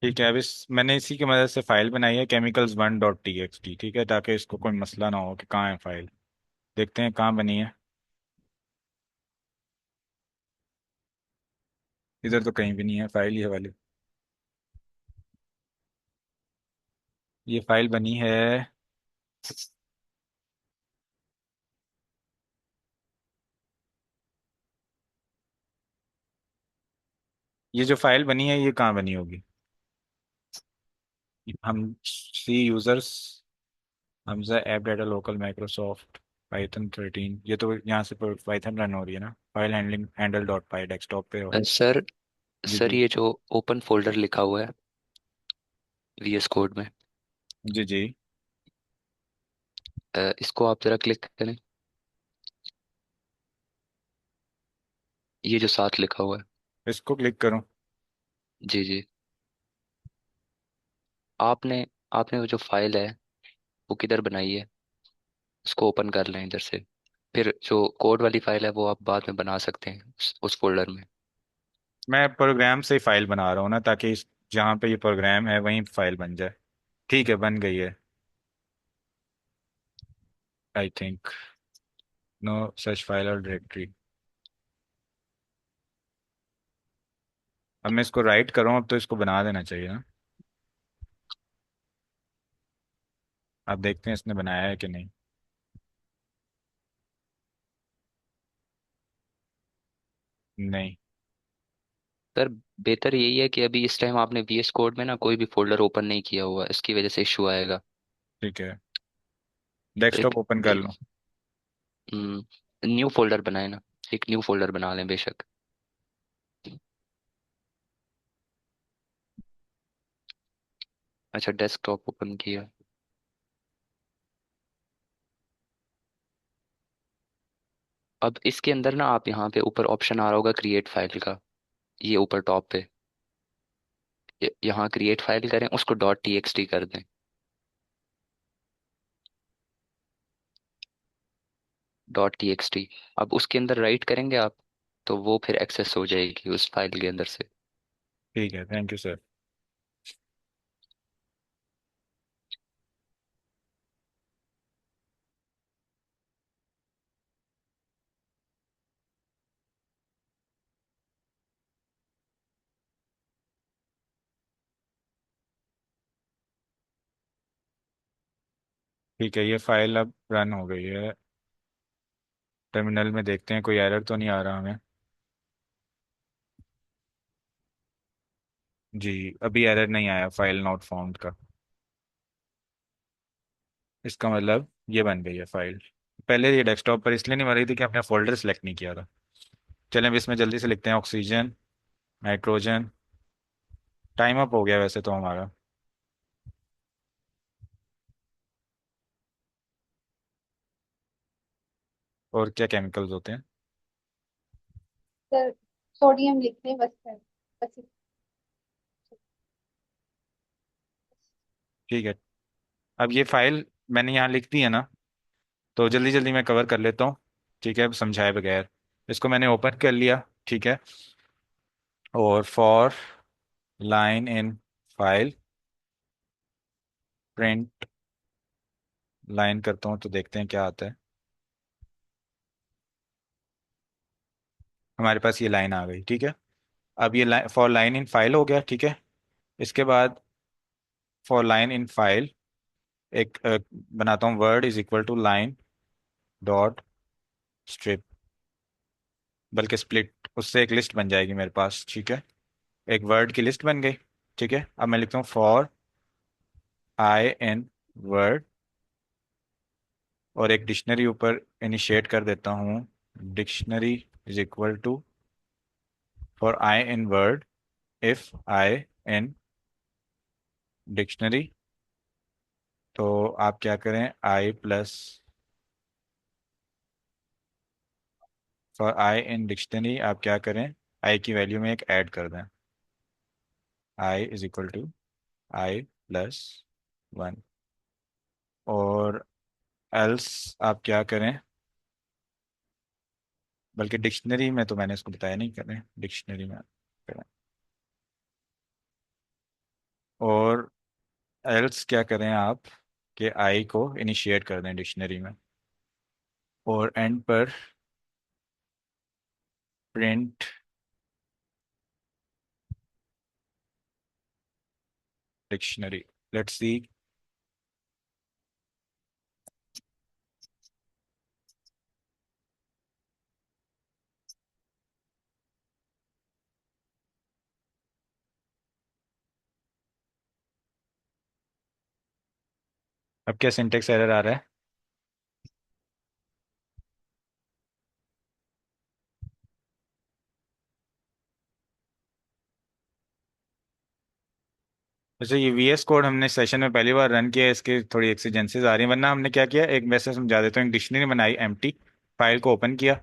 ठीक है, अब इस मैंने इसी की मदद से फाइल बनाई है chemicals1.txt, ठीक है, ताकि इसको कोई मसला ना हो कि कहाँ है फाइल। देखते हैं कहाँ बनी है। इधर तो कहीं भी नहीं है फाइल ये वाली। ये फाइल बनी है, ये जो फाइल बनी है ये कहाँ बनी होगी? हम C users, Hamza app data local Microsoft Python 13, ये तो यहाँ से पाइथन रन हो रही है ना, फाइल हैंडलिंग हैंडल डॉट पाई डेस्कटॉप पे हो। सर, जी सर जी। ये जो ओपन फोल्डर लिखा हुआ है वीएस कोड में, जी जी। इसको आप जरा क्लिक करें, ये जो साथ लिखा हुआ है। इसको क्लिक करूँ? जी जी। आपने आपने वो जो फाइल है वो किधर बनाई है, उसको ओपन कर लें इधर से। फिर जो कोड वाली फाइल है वो आप बाद में बना सकते हैं उस फोल्डर में। मैं प्रोग्राम से ही फाइल बना रहा हूँ ना, ताकि इस जहाँ पे ये प्रोग्राम है वहीं फाइल बन जाए। ठीक है, बन गई है I think. No such file or directory. अब मैं इसको राइट करूँ, अब तो इसको बना देना चाहिए ना। अब देखते हैं इसने बनाया है कि नहीं। नहीं। सर, बेहतर यही है कि अभी इस टाइम आपने वीएस कोड में ना कोई भी फोल्डर ओपन नहीं किया हुआ, इसकी वजह से इशू आएगा। ठीक है, एक डेस्कटॉप ओपन कर लूँ? न्यू फोल्डर बनाए ना, एक न्यू फोल्डर बना लें बेशक। अच्छा, डेस्कटॉप ओपन किया। अब इसके अंदर ना आप यहाँ पे ऊपर ऑप्शन आ रहा होगा क्रिएट फाइल का, ये ऊपर टॉप पे, यहाँ क्रिएट फाइल करें, उसको डॉट टीएक्सटी कर दें। Dot TXT. अब उसके अंदर राइट करेंगे आप, तो वो फिर एक्सेस हो जाएगी उस फाइल के अंदर से। ठीक है, थैंक यू सर। ठीक है, ये फाइल अब रन हो गई है। टर्मिनल में देखते हैं कोई एरर तो नहीं आ रहा हमें। जी, अभी एरर नहीं आया फाइल नॉट फाउंड का। इसका मतलब ये बन गई है फाइल। पहले ये डेस्कटॉप पर इसलिए नहीं बन रही थी कि आपने फोल्डर सेलेक्ट नहीं किया था। चलें अब इसमें जल्दी से लिखते हैं ऑक्सीजन, नाइट्रोजन। टाइम अप हो गया वैसे तो हमारा। और क्या केमिकल्स होते हैं? सर सोडियम लिख लें बस सर, बस ठीक है। अब ये फाइल मैंने यहाँ लिख दी है ना, तो जल्दी जल्दी मैं कवर कर लेता हूँ। ठीक है, समझाए बगैर। इसको मैंने ओपन कर लिया। ठीक है। और for line in file print line करता हूँ तो देखते हैं क्या आता है। हमारे पास ये लाइन आ गई। ठीक है। अब ये line for line in file हो गया। ठीक है। इसके बाद फॉर लाइन इन फाइल एक बनाता हूँ, word is equal to line dot strip, बल्कि स्प्लिट, उससे एक लिस्ट बन जाएगी मेरे पास। ठीक है। एक वर्ड की लिस्ट बन गई। ठीक है। अब मैं लिखता हूँ फॉर आई इन वर्ड, और एक डिक्शनरी ऊपर इनिशिएट कर देता हूँ, dictionary is equal to for I in word if I in dictionary. तो आप क्या करें, I plus for I in dictionary आप क्या करें, आई की वैल्यू में एक ऐड कर दें, I is equal to I plus one. और एल्स आप क्या करें, बल्कि डिक्शनरी में तो मैंने इसको बताया नहीं, करें डिक्शनरी में करें। और एल्स क्या करें आप, कि आई को इनिशिएट कर दें डिक्शनरी में, और एंड पर प्रिंट डिक्शनरी। Let's see. अब क्या सिंटेक्स एरर आ रहा है? वैसे ये वीएस कोड हमने सेशन में पहली बार रन किया है, इसके थोड़ी एक्सिजेंसीज आ रही हैं। वरना हमने क्या किया, एक वैसे समझा देता हूँ, एक डिक्शनरी बनाई एम्प्टी, फाइल को ओपन किया,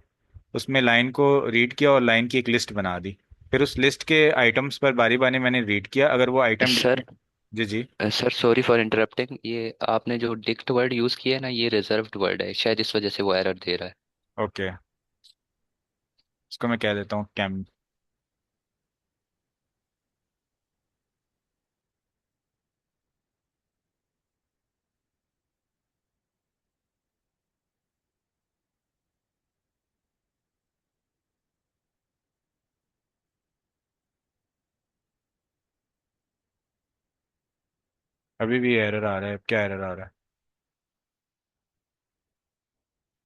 उसमें लाइन को रीड किया और लाइन की एक लिस्ट बना दी। फिर उस लिस्ट के आइटम्स पर बारी बारी मैंने रीड किया, अगर वो आइटम सर जी जी। सर सॉरी फॉर इंटरप्टिंग, ये आपने जो डिक्ट वर्ड यूज किया है ना, ये रिजर्व्ड वर्ड है, शायद इस वजह से वो एरर दे रहा है। ओके, इसको मैं कह देता हूँ कैम। अभी भी एरर आ रहा है, क्या एरर आ रहा है?